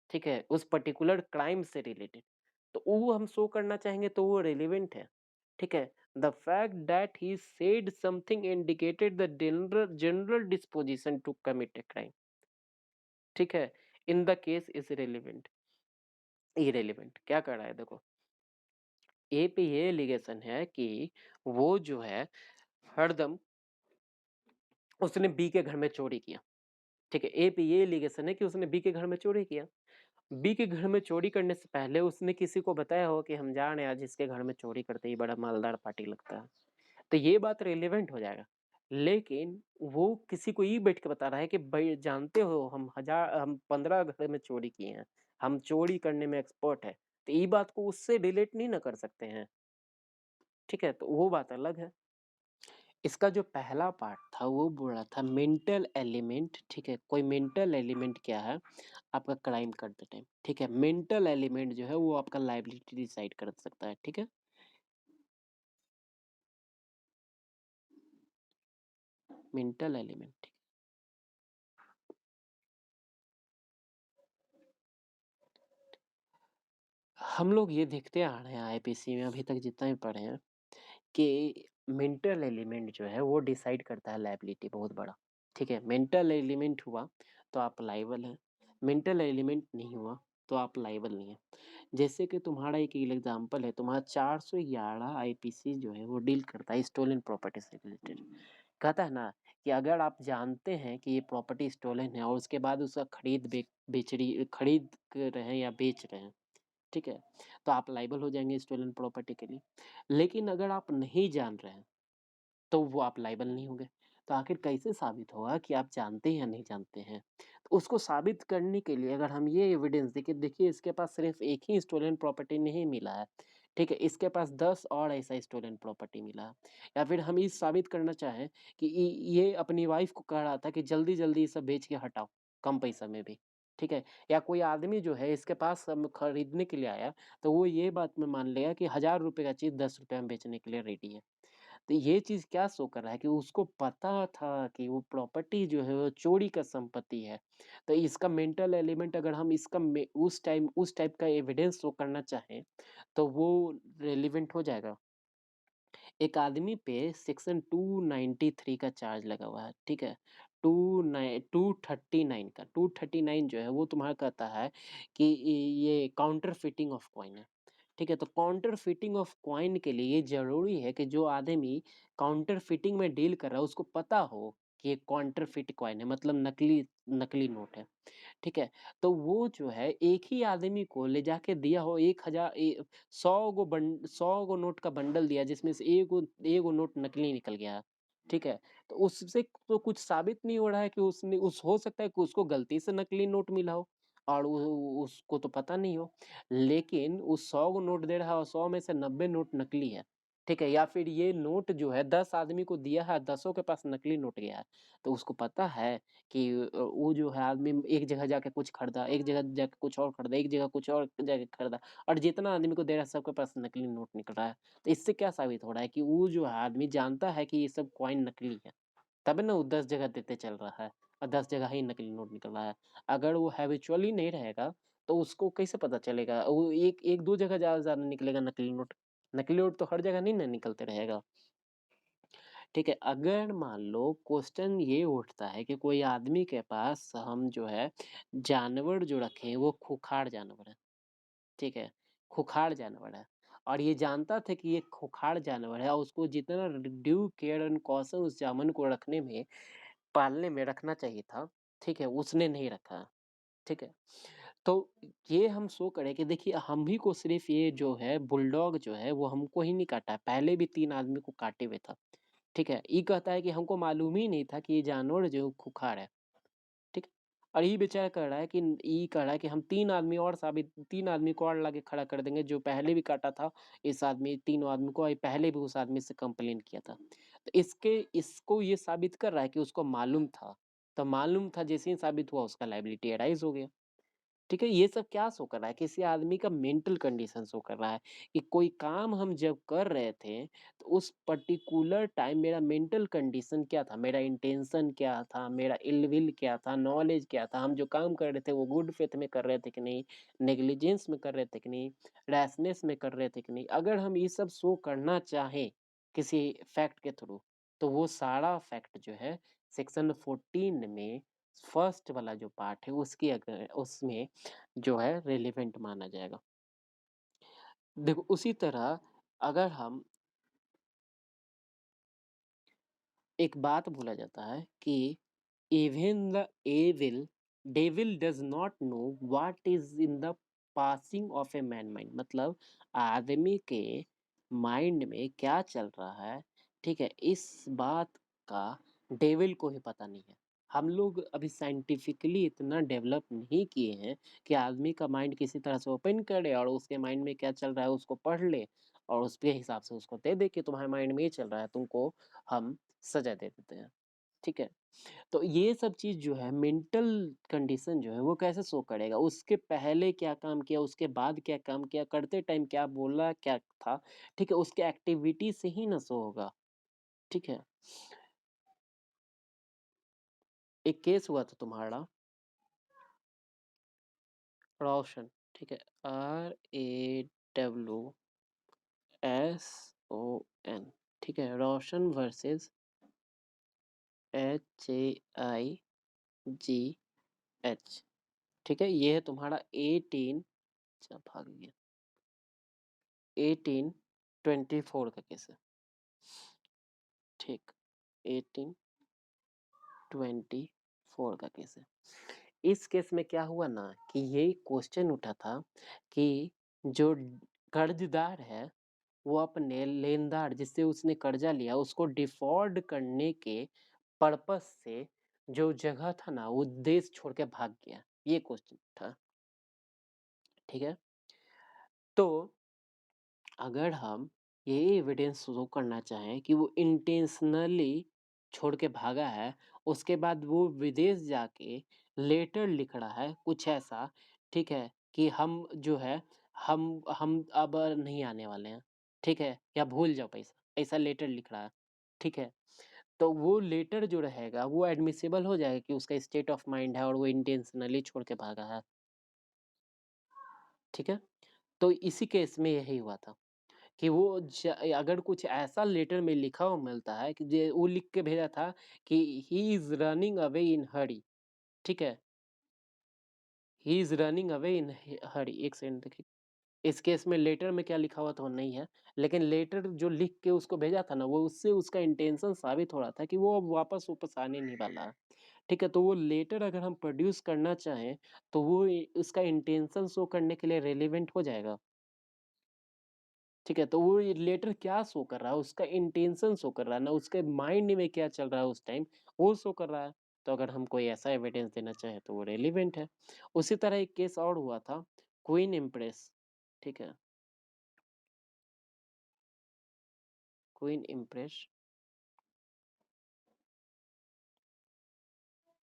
ठीक है, उस पर्टिकुलर क्राइम से रिलेटेड, तो वो हम शो करना चाहेंगे तो वो रिलेवेंट है। ठीक है, the fact that he said something indicated the general disposition to commit a crime. ठीक है, in the case is relevant. Irrelevant क्या कर रहा है देखो, ए पे ये एलिगेशन है कि वो जो है हरदम उसने बी के घर में चोरी किया। ठीक है, ए पे ये एलिगेशन है कि उसने बी के घर में चोरी किया। बी के घर में चोरी करने से पहले उसने किसी को बताया हो कि हम जा रहे हैं आज इसके घर में चोरी करते ही, बड़ा मालदार पार्टी लगता है, तो ये बात रिलेवेंट हो जाएगा। लेकिन वो किसी को ये बैठ के बता रहा है कि भाई जानते हो हम 15 घर में चोरी किए हैं, हम चोरी करने में एक्सपर्ट है, तो ये बात को उससे रिलेट नहीं ना कर सकते हैं। ठीक है, तो वो बात अलग है। इसका जो पहला पार्ट था वो बोल रहा था मेंटल एलिमेंट। ठीक है, कोई मेंटल एलिमेंट क्या है आपका क्राइम करते टाइम, ठीक है, मेंटल एलिमेंट जो है वो आपका लाइबिलिटी डिसाइड कर सकता है। ठीक है, मेंटल एलिमेंट। हम लोग ये देखते आ रहे हैं आईपीसी में अभी तक जितना भी पढ़े हैं कि मेंटल एलिमेंट जो है वो डिसाइड करता है लाइबिलिटी बहुत बड़ा। ठीक है, मेंटल एलिमेंट हुआ तो आप लाइबल हैं, मेंटल एलिमेंट नहीं हुआ तो आप लायबल नहीं है। जैसे कि तुम्हारा एक एग्ज़ाम्पल है, तुम्हारा 411 आईपीसी जो है वो डील करता है स्टोलन प्रॉपर्टी से रिलेटेड। कहता है ना कि अगर आप जानते हैं कि ये प्रॉपर्टी स्टोलन है और उसके बाद उसका खरीद कर रहे हैं या बेच रहे हैं, ठीक है? तो आप लायबल हो जाएँगे स्टोलन प्रॉपर्टी के लिए। लेकिन अगर आप नहीं जान रहे हैं तो वो आप लायबल नहीं होंगे। तो आखिर कैसे साबित होगा कि आप जानते हैं या नहीं जानते हैं? तो उसको साबित करने के लिए अगर हम ये एविडेंस देखें, देखिए इसके पास सिर्फ़ एक ही स्टोलन प्रॉपर्टी नहीं मिला है, ठीक है? इसके पास 10 और ऐसा स्टोलन प्रॉपर्टी मिला है। या फिर हम ये साबित करना चाहें कि ये अपनी वाइफ़ को कह रहा था कि जल्दी-जल्दी ये सब बेच के हटाओ, कम पैसा में भी, ठीक है? या कोई आदमी जो है इसके पास खरीदने के लिए आया, तो वो ये बात में मान लेगा कि ₹1000 का चीज़ ₹10 में बेचने के लिए रेडी है। तो ये चीज़ क्या शो कर रहा है कि उसको पता था कि वो प्रॉपर्टी जो है वो चोरी का संपत्ति है। तो इसका मेंटल एलिमेंट अगर हम इसका उस टाइप का एविडेंस शो करना चाहें, तो वो रेलेवेंट हो जाएगा। एक आदमी पे सेक्शन 293 का चार्ज लगा हुआ है, ठीक है? 239 का 239 जो है वो तुम्हारा कहता है कि ये काउंटरफीटिंग ऑफ कॉइन है, ठीक है? तो काउंटरफीटिंग ऑफ कॉइन के लिए ये ज़रूरी है कि जो आदमी काउंटरफीटिंग में डील कर रहा है उसको पता हो कि ये काउंटरफीट कॉइन है, मतलब नकली नकली नोट है। ठीक है? तो वो जो है एक ही आदमी को ले जाके दिया हो 1000 100 गो नोट का बंडल दिया जिसमें से एगो नोट नकली निकल गया, ठीक है? तो उससे तो कुछ साबित नहीं हो रहा है कि उसने उस हो सकता है कि उसको गलती से नकली नोट मिला हो और वो उसको तो पता नहीं हो। लेकिन उस 100 गो नोट दे रहा है और 100 में से 90 नोट नकली है, ठीक है? या फिर ये नोट जो है 10 आदमी को दिया है, 10 के पास नकली नोट गया है। तो उसको पता है कि वो जो है आदमी एक जगह जाके कुछ खरीदा, एक जगह जाके कुछ और खरीदा, एक जगह कुछ और जाके खरीदा और जितना आदमी को दे रहा है सबके पास नकली नोट निकल रहा है। तो इससे क्या साबित हो रहा है कि वो जो है आदमी जानता है कि ये सब कॉइन नकली है। तब ना वो 10 जगह देते चल रहा है और 10 जगह ही नकली नोट निकल रहा है। अगर वो हैबिचुअली नहीं रहेगा तो उसको कैसे पता चलेगा? वो एक 1-2 जगह ज़्यादा से ज़्यादा निकलेगा नकली नोट। नकली नोट तो हर जगह नहीं ना निकलते रहेगा। ठीक है, अगर मान लो क्वेश्चन ये उठता है कि कोई आदमी के पास हम जो है जानवर जो रखे हैं वो खूंखार जानवर है, ठीक है? खूंखार जानवर है और ये जानता था कि ये खूंखार जानवर है और उसको जितना ड्यू केयर एंड कॉशन उस जानवर को रखने में पालने में रखना चाहिए था, ठीक है? उसने नहीं रखा, ठीक है? तो ये हम शो करें कि देखिए हम ही को सिर्फ़ ये जो है बुलडॉग जो है वो हमको ही नहीं काटा, पहले भी 3 आदमी को काटे हुए था। ठीक है? ये कहता है कि हमको मालूम ही नहीं था कि ये जानवर जो है वो खूंखार है, ठीक है? और ये बेचारा कह रहा है कि ये कह रहा है कि हम 3 आदमी को और लाके खड़ा कर देंगे जो पहले भी काटा था, इस आदमी तीनों आदमी को और पहले भी उस आदमी से कंप्लेन किया था। तो इसको ये साबित कर रहा है कि उसको मालूम था, तो मालूम था जैसे ही साबित हुआ उसका लायबिलिटी अराइज़ हो गया। ठीक है, ये सब क्या शो कर रहा है? किसी आदमी का मेंटल कंडीशन शो कर रहा है कि कोई काम हम जब कर रहे थे, तो उस पर्टिकुलर टाइम मेरा मेंटल कंडीशन क्या था? मेरा इंटेंशन क्या था? मेरा इल विल क्या था? नॉलेज क्या था? हम जो काम कर रहे थे वो गुड फेथ में कर रहे थे कि नहीं? नेग्लिजेंस में कर रहे थे कि नहीं? रैशनेस में कर रहे थे कि नहीं? अगर हम ये सब शो करना चाहें, किसी फैक्ट के थ्रू, तो वो सारा फैक्ट जो है सेक्शन 14 में फर्स्ट वाला जो पार्ट है उसकी अगर उसमें जो है रिलेवेंट माना जाएगा। देखो उसी तरह अगर हम एक बात बोला जाता है कि even the evil devil does not know what is in the passing of a man mind, मतलब आदमी के माइंड में क्या चल रहा है, ठीक है, इस बात का डेविल को ही पता नहीं है। हम लोग अभी साइंटिफिकली इतना डेवलप नहीं किए हैं कि आदमी का माइंड किसी तरह से ओपन करे और उसके माइंड में क्या चल रहा है उसको पढ़ ले और उसके हिसाब से उसको दे दे कि तुम्हारे माइंड में ये चल रहा है, तुमको हम सजा दे देते हैं, ठीक है? तो ये सब चीज़ जो है मेंटल कंडीशन जो है वो कैसे शो करेगा? उसके पहले क्या काम किया, उसके बाद क्या काम किया, करते टाइम क्या बोला, क्या था, ठीक है? उसके एक्टिविटी से ही ना शो होगा, ठीक है? एक केस हुआ था तुम्हारा रोशन, ठीक है? RAWSON, ठीक है? रोशन वर्सेस HAIGH, ठीक है, ये है तुम्हारा 18, अच्छा भाग गया, 1824 का केस है। ठीक, 1824 का केस है। इस केस में क्या हुआ ना कि ये क्वेश्चन उठा था कि जो कर्जदार है वो अपने लेनदार जिससे उसने कर्जा लिया उसको डिफॉल्ट करने के पर्पस से जो जगह था ना वो देश छोड़ के भाग गया, ये क्वेश्चन था। ठीक है, तो अगर हम ये एविडेंस शो करना चाहें कि वो इंटेंशनली छोड़ के भागा है, उसके बाद वो विदेश जाके लेटर लिख रहा है कुछ ऐसा, ठीक है, कि हम जो है हम अब नहीं आने वाले हैं, ठीक है, या भूल जाओ पैसा, ऐसा लेटर लिख रहा है, ठीक है, तो वो लेटर जो रहेगा वो एडमिसिबल हो जाएगा कि उसका स्टेट ऑफ माइंड है और वो इंटेंशनली छोड़ के भागा है। ठीक है, तो इसी केस में यही हुआ था कि वो अगर कुछ ऐसा लेटर में लिखा हुआ मिलता है कि वो लिख के भेजा था कि he is running away in hurry, ठीक है, he is running away in hurry, एक सेकंड देखिए, इस केस में लेटर में क्या लिखा हुआ था वो नहीं है, लेकिन लेटर जो लिख के उसको भेजा था ना वो उससे उसका इंटेंशन साबित हो रहा था कि वो अब वापस वापस आने नहीं वाला है। ठीक है, तो वो लेटर अगर हम प्रोड्यूस करना चाहें तो वो उसका इंटेंशन शो करने के लिए रेलिवेंट हो जाएगा। ठीक है, तो वो ये लेटर क्या शो कर रहा है, उसका इंटेंशन शो कर रहा है ना, उसके माइंड में क्या चल रहा है उस टाइम वो शो कर रहा है। तो अगर हम कोई ऐसा एविडेंस देना चाहें तो वो रेलिवेंट है। उसी तरह एक केस और हुआ था, क्वीन इम्प्रेस। ठीक है, queen empress,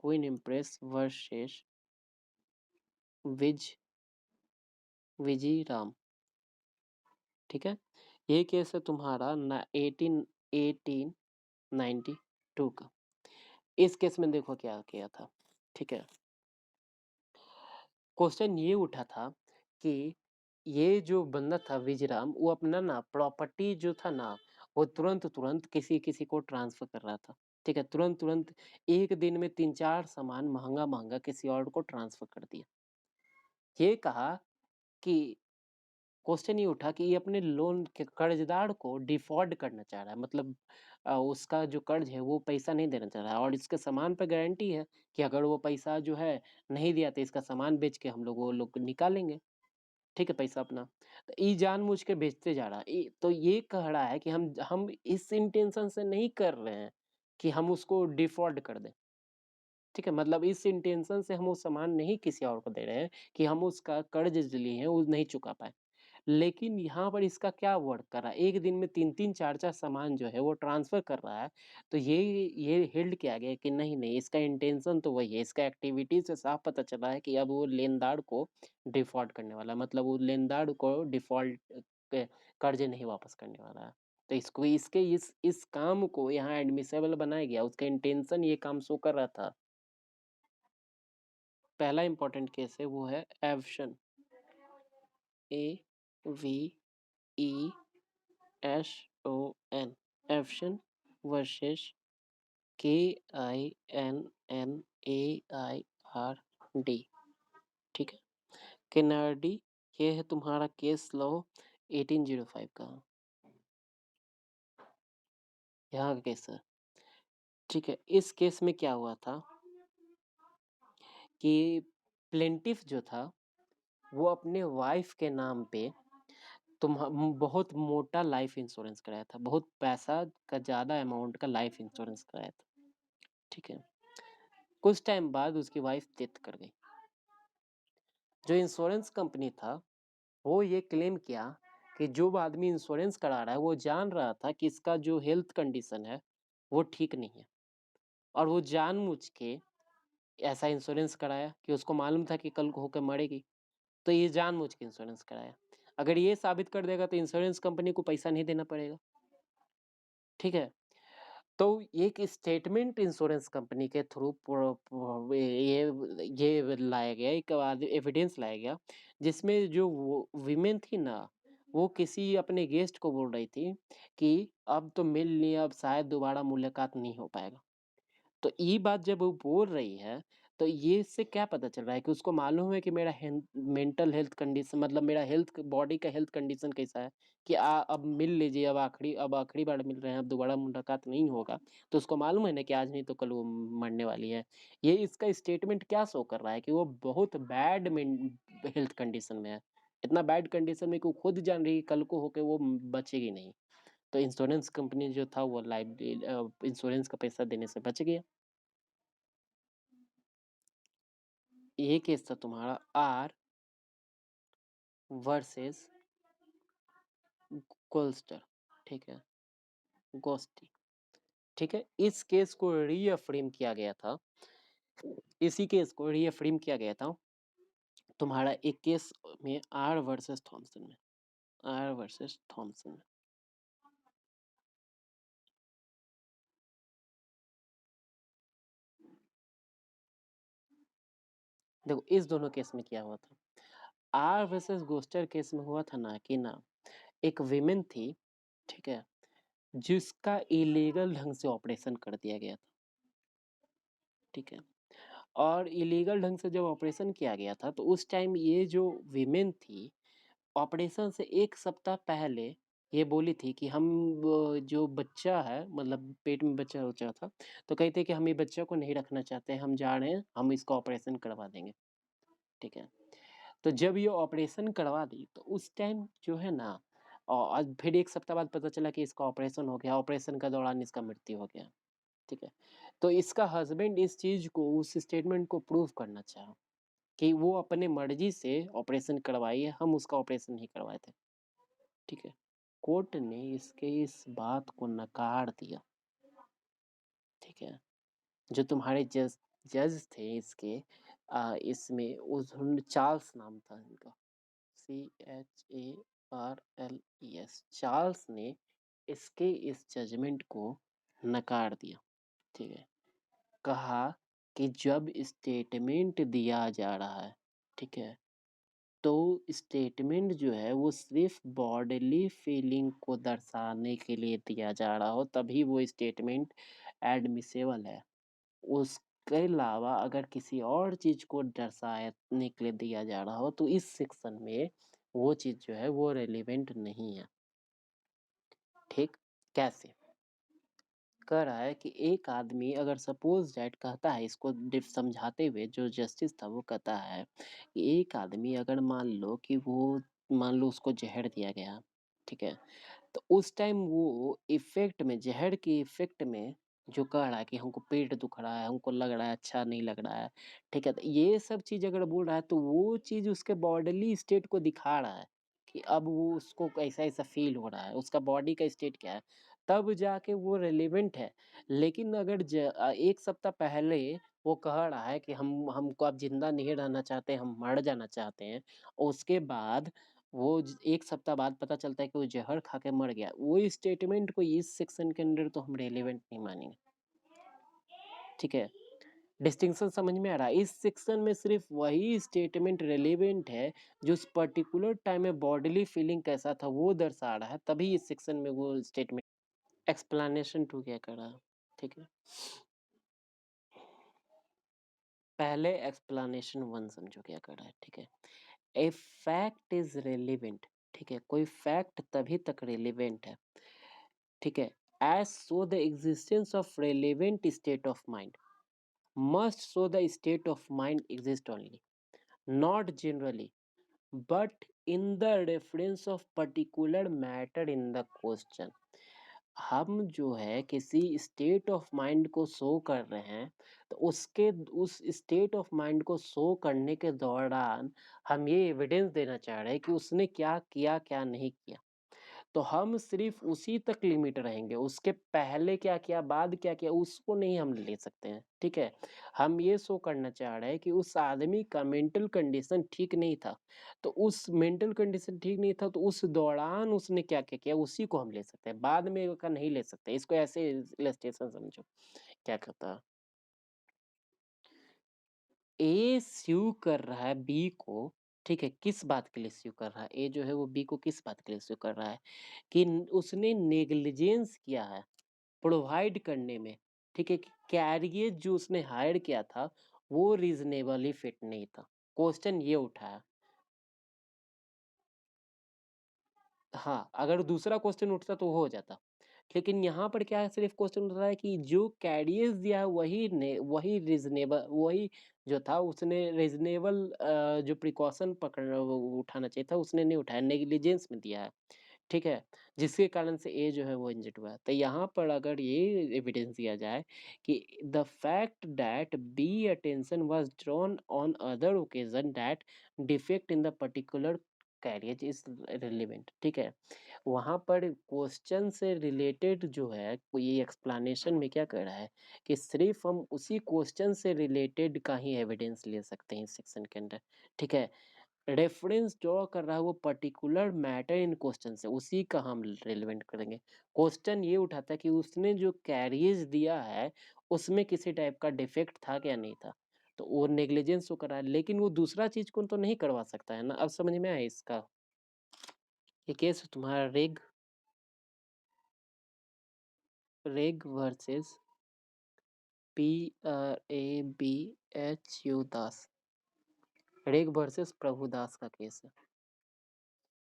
queen empress versus विज विजीराम। ठीक है, ये केस है तुम्हारा ना 1892 का। इस केस में देखो क्या किया था। ठीक है, क्वेश्चन ये उठा था कि ये जो बंदा था विजयराम वो अपना ना प्रॉपर्टी जो था ना वो तुरंत तुरंत किसी किसी को ट्रांसफर कर रहा था। ठीक है, तुरंत तुरंत एक दिन में 3-4 सामान महंगा महंगा किसी और को ट्रांसफर कर दिया। ये कहा कि क्वेश्चन ये उठा कि ये अपने लोन के कर्जदार को डिफॉल्ट करना चाह रहा है, मतलब उसका जो कर्ज है वो पैसा नहीं देना चाह रहा है और इसके सामान पे गारंटी है कि अगर वो पैसा जो है नहीं दिया तो इसका सामान बेच के हम लोग वो लोग निकालेंगे। ठीक है, पैसा अपना। तो ये जानबूझ के बेचते जा रहा है। तो ये कह रहा है कि हम इस इंटेंशन से नहीं कर रहे हैं कि हम उसको डिफॉल्ट कर दें। ठीक है, मतलब इस इंटेंशन से हम वो सामान नहीं किसी और को दे रहे हैं कि हम उसका कर्ज जो लिए हैं वो नहीं चुका पाए। लेकिन यहाँ पर इसका क्या वर्क कर रहा है, एक दिन में 3-3 4-4 सामान जो है वो ट्रांसफर कर रहा है। तो ये हिल्ड किया गया कि नहीं नहीं इसका इंटेंशन तो वही है, इसका एक्टिविटी से साफ पता चला है कि अब वो लेनदार को डिफॉल्ट करने वाला है, मतलब वो लेनदार को डिफॉल्ट कर्ज नहीं वापस करने वाला है। तो इसको इसके इस काम को यहाँ एडमिसेबल बनाया गया, उसका इंटेंशन ये काम शो कर रहा था। पहला इंपॉर्टेंट केस है वो है एवशन, AVESON, एवशन वर्सेस KINNAIRD। ठीक है, केनार्डी, ये है तुम्हारा केस लॉ 1805 का, यहाँ का केस है। ठीक है, इस केस में क्या हुआ था कि प्लेंटिफ जो था वो अपने वाइफ के नाम पे तुम बहुत मोटा लाइफ इंश्योरेंस कराया था, बहुत पैसा का ज्यादा अमाउंट का लाइफ इंश्योरेंस कराया था। ठीक है, कुछ टाइम बाद उसकी वाइफ डेथ कर गई। जो इंश्योरेंस कंपनी था वो ये क्लेम किया कि जो आदमी इंश्योरेंस करा रहा है वो जान रहा था कि इसका जो हेल्थ कंडीशन है वो ठीक नहीं है और वो जानबूझ के ऐसा इंश्योरेंस कराया कि उसको मालूम था कि कल को होकर मरेगी, तो ये जानबूझ के इंश्योरेंस कराया। अगर ये साबित कर देगा तो इंश्योरेंस कंपनी को पैसा नहीं देना पड़ेगा। ठीक है, तो एक स्टेटमेंट इंश्योरेंस कंपनी के थ्रू ये लाया गया, एक एविडेंस लाया गया जिसमें जो वो विमेन थी ना वो किसी अपने गेस्ट को बोल रही थी कि अब तो मिल लिया, अब शायद दोबारा मुलाकात नहीं हो पाएगा। तो ये बात जब वो बोल रही है तो ये इससे क्या पता चल रहा है कि उसको मालूम है कि मेरा मेंटल हेल्थ कंडीशन, मतलब मेरा हेल्थ बॉडी का हेल्थ कंडीशन कैसा है, कि अब मिल लीजिए, अब आखिरी बार मिल रहे हैं, अब दोबारा मुलाकात नहीं होगा। तो उसको मालूम है ना कि आज नहीं तो कल वो मरने वाली है। ये इसका स्टेटमेंट क्या शो कर रहा है कि वो बहुत बैड हेल्थ कंडीशन में है, इतना बैड कंडीशन में कि वो खुद जान रही है कल को होके वो बचेगी नहीं। तो इंश्योरेंस कंपनी जो था वो लाइफ इंश्योरेंस का पैसा देने से बच गया। ये केस था तुम्हारा आर वर्सेस कोल्स्टर, ठीक है, गोस्टी, ठीक है। इस केस को रीअफ्रेम किया गया था, इसी केस को रीअफ्रेम किया गया था तुम्हारा एक केस में, आर वर्सेस थॉमसन में, आर वर्सेस थॉमसन में। देखो इस दोनों केस में क्या हुआ था, आर वर्सेस गोस्टर केस में हुआ था ना कि ना, एक विमेन थी, ठीक है, जिसका इलीगल ढंग से ऑपरेशन कर दिया गया था, ठीक है। और इलीगल ढंग से जब ऑपरेशन किया गया था तो उस टाइम ये जो विमेन थी, ऑपरेशन से 1 सप्ताह पहले ये बोली थी कि हम जो बच्चा है, मतलब पेट में बच्चा उच्चा था, तो कही थी कि हम ये बच्चा को नहीं रखना चाहते हैं, हम जा रहे हैं, हम इसका ऑपरेशन करवा देंगे, ठीक है। तो जब ये ऑपरेशन करवा दी तो उस टाइम जो है ना, और आज फिर 1 सप्ताह बाद पता चला कि इसका ऑपरेशन हो गया, ऑपरेशन के दौरान इसका मृत्यु हो गया, ठीक है। तो इसका हस्बैंड इस चीज़ को, उस स्टेटमेंट को प्रूव करना चाहा कि वो अपने मर्जी से ऑपरेशन करवाई है, हम उसका ऑपरेशन नहीं करवाए थे, ठीक है। कोर्ट ने इसके इस बात को नकार दिया, ठीक है। जो तुम्हारे जज जज थे इसके, इसमें उस चार्ल्स नाम था इनका, CHARLES, चार्ल्स ने इसके इस जजमेंट को नकार दिया, ठीक है। कहा कि जब स्टेटमेंट दिया जा रहा है, ठीक है, तो स्टेटमेंट जो है वो सिर्फ बॉडीली फीलिंग को दर्शाने के लिए दिया जा रहा हो तभी वो स्टेटमेंट एडमिसेबल है। उसके अलावा अगर किसी और चीज को दर्शाने के लिए दिया जा रहा हो तो इस सेक्शन में वो चीज जो है वो रेलिवेंट नहीं है, ठीक। कैसे कह रहा है कि एक आदमी अगर सपोज दैट कहता है, इसको समझाते हुए जो जस्टिस था वो कहता है कि एक आदमी अगर मान लो कि वो, मान लो उसको जहर दिया गया, ठीक है, तो उस टाइम वो इफेक्ट में, जहर के इफेक्ट में जो कह रहा है कि हमको पेट दुख रहा है, हमको लग रहा है अच्छा नहीं लग रहा है, ठीक है, तो ये सब चीज अगर बोल रहा है तो वो चीज उसके बॉडीली स्टेट को दिखा रहा है कि अब वो उसको ऐसा ऐसा फील हो रहा है, उसका बॉडी का स्टेट क्या है, तब जाके वो रेलिवेंट है। लेकिन अगर 1 सप्ताह पहले वो कह रहा है कि हमको अब जिंदा नहीं रहना चाहते, हम मर जाना चाहते हैं, और उसके बाद वो 1 सप्ताह बाद पता चलता है कि वो जहर खा के मर गया, वो स्टेटमेंट को इस सेक्शन के अंदर तो हम रेलेवेंट नहीं मानेंगे, ठीक है। डिस्टिंक्शन समझ में आ रहा है, इस सेक्शन में सिर्फ वही स्टेटमेंट रेलेवेंट है जो उस पर्टिकुलर टाइम में बॉडीली फीलिंग कैसा था वो दर्शा रहा है, तभी इस सेक्शन में वो स्टेटमेंट। एक्सप्लेनेशन टू क्या कर रहा है, ठीक है, पहले एक्सप्लेनेशन 1 समझो क्या कर रहा है, ठीक है। ए फैक्ट इज रेलिवेंट, ठीक है, कोई फैक्ट तभी तक रेलिवेंट है, ठीक है, as so the existence of relevant state of mind must show the state of mind exist only, not generally, but in the reference of particular matter in the question. हम जो है किसी state of mind को show कर रहे हैं, तो उसके उस स्टेट ऑफ माइंड को शो करने के दौरान हम ये एविडेंस देना चाह रहे हैं कि उसने क्या किया क्या नहीं किया, तो हम सिर्फ उसी तक लिमिट रहेंगे, उसके पहले क्या किया बाद क्या किया उसको नहीं हम ले सकते हैं, ठीक है। हम ये शो करना चाह रहे हैं कि उस आदमी का मेंटल कंडीशन ठीक नहीं था, तो उस मेंटल कंडीशन ठीक नहीं था तो उस दौरान उसने क्या क्या किया उसी को हम ले सकते हैं, बाद में का नहीं ले सकते, इसको ऐसे इलस्ट्रेशन समझो क्या कहता है। ए स्यू कर रहा है बी को, ठीक है, किस बात के लिए स्यू कर रहा है, ए जो है वो बी को किस बात के लिए स्यू कर रहा है कि उसने नेग्लिजेंस किया है प्रोवाइड करने में, ठीक है, कि कैरियर जो उसने हायर किया था वो रीजनेबली फिट नहीं था। क्वेश्चन ये उठाया। हाँ, अगर दूसरा क्वेश्चन उठता तो वो हो जाता। लेकिन यहाँ पर क्या है, सिर्फ क्वेश्चन उठ रहा है कि जो कैरियर्स दिया है वही रीजनेबल, वही जो था उसने रीजनेबल जो प्रिकॉशन पकड़ वो उठाना चाहिए था उसने नहीं उठाया, नेग्लिजेंस में दिया है। ठीक है, जिसके कारण से ए जो है वो इंजर्ड हुआ है। तो यहाँ पर अगर ये एविडेंस दिया जाए कि the fact that B attention was drawn on other occasion that defect in the particular carrier is relevant. ठीक है, वहाँ पर क्वेश्चन से रिलेटेड जो है ये एक्सप्लेनेशन में क्या कर रहा है कि सिर्फ हम उसी क्वेश्चन से रिलेटेड का ही एविडेंस ले सकते हैं इस सेक्शन के अंदर। ठीक है, रेफरेंस ड्रॉ कर रहा है वो पर्टिकुलर मैटर इन क्वेश्चन से, उसी का हम रिलेवेंट करेंगे। क्वेश्चन ये उठाता है कि उसने जो कैरियर्स दिया है उसमें किसी टाइप का डिफेक्ट था क्या नहीं था, तो वो नेग्लिजेंस को करा है, लेकिन वो दूसरा चीज को तो नहीं करवा सकता है ना। अब समझ में आया इसका। ये केस तुम्हारा रेग वर्सेस PRABHU दास, रेग वर्सेस प्रभुदास का केस है।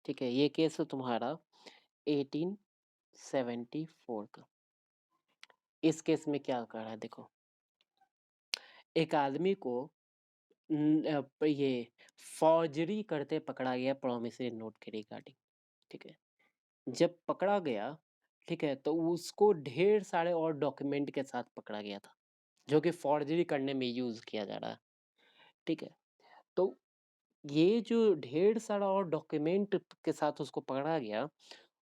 ठीक है, ये केस है तुम्हारा 1874 का। इस केस में क्या कर रहा है देखो, एक आदमी को ये फॉर्जरी करते पकड़ा गया प्रॉमिसरी नोट के रिगार्डिंग। ठीक है, जब पकड़ा गया, ठीक है, तो उसको ढेर सारे और डॉक्यूमेंट के साथ पकड़ा गया था जो कि फॉर्जरी करने में यूज किया जा रहा है। ठीक है, तो ये जो ढेर सारा और डॉक्यूमेंट के साथ उसको पकड़ा गया,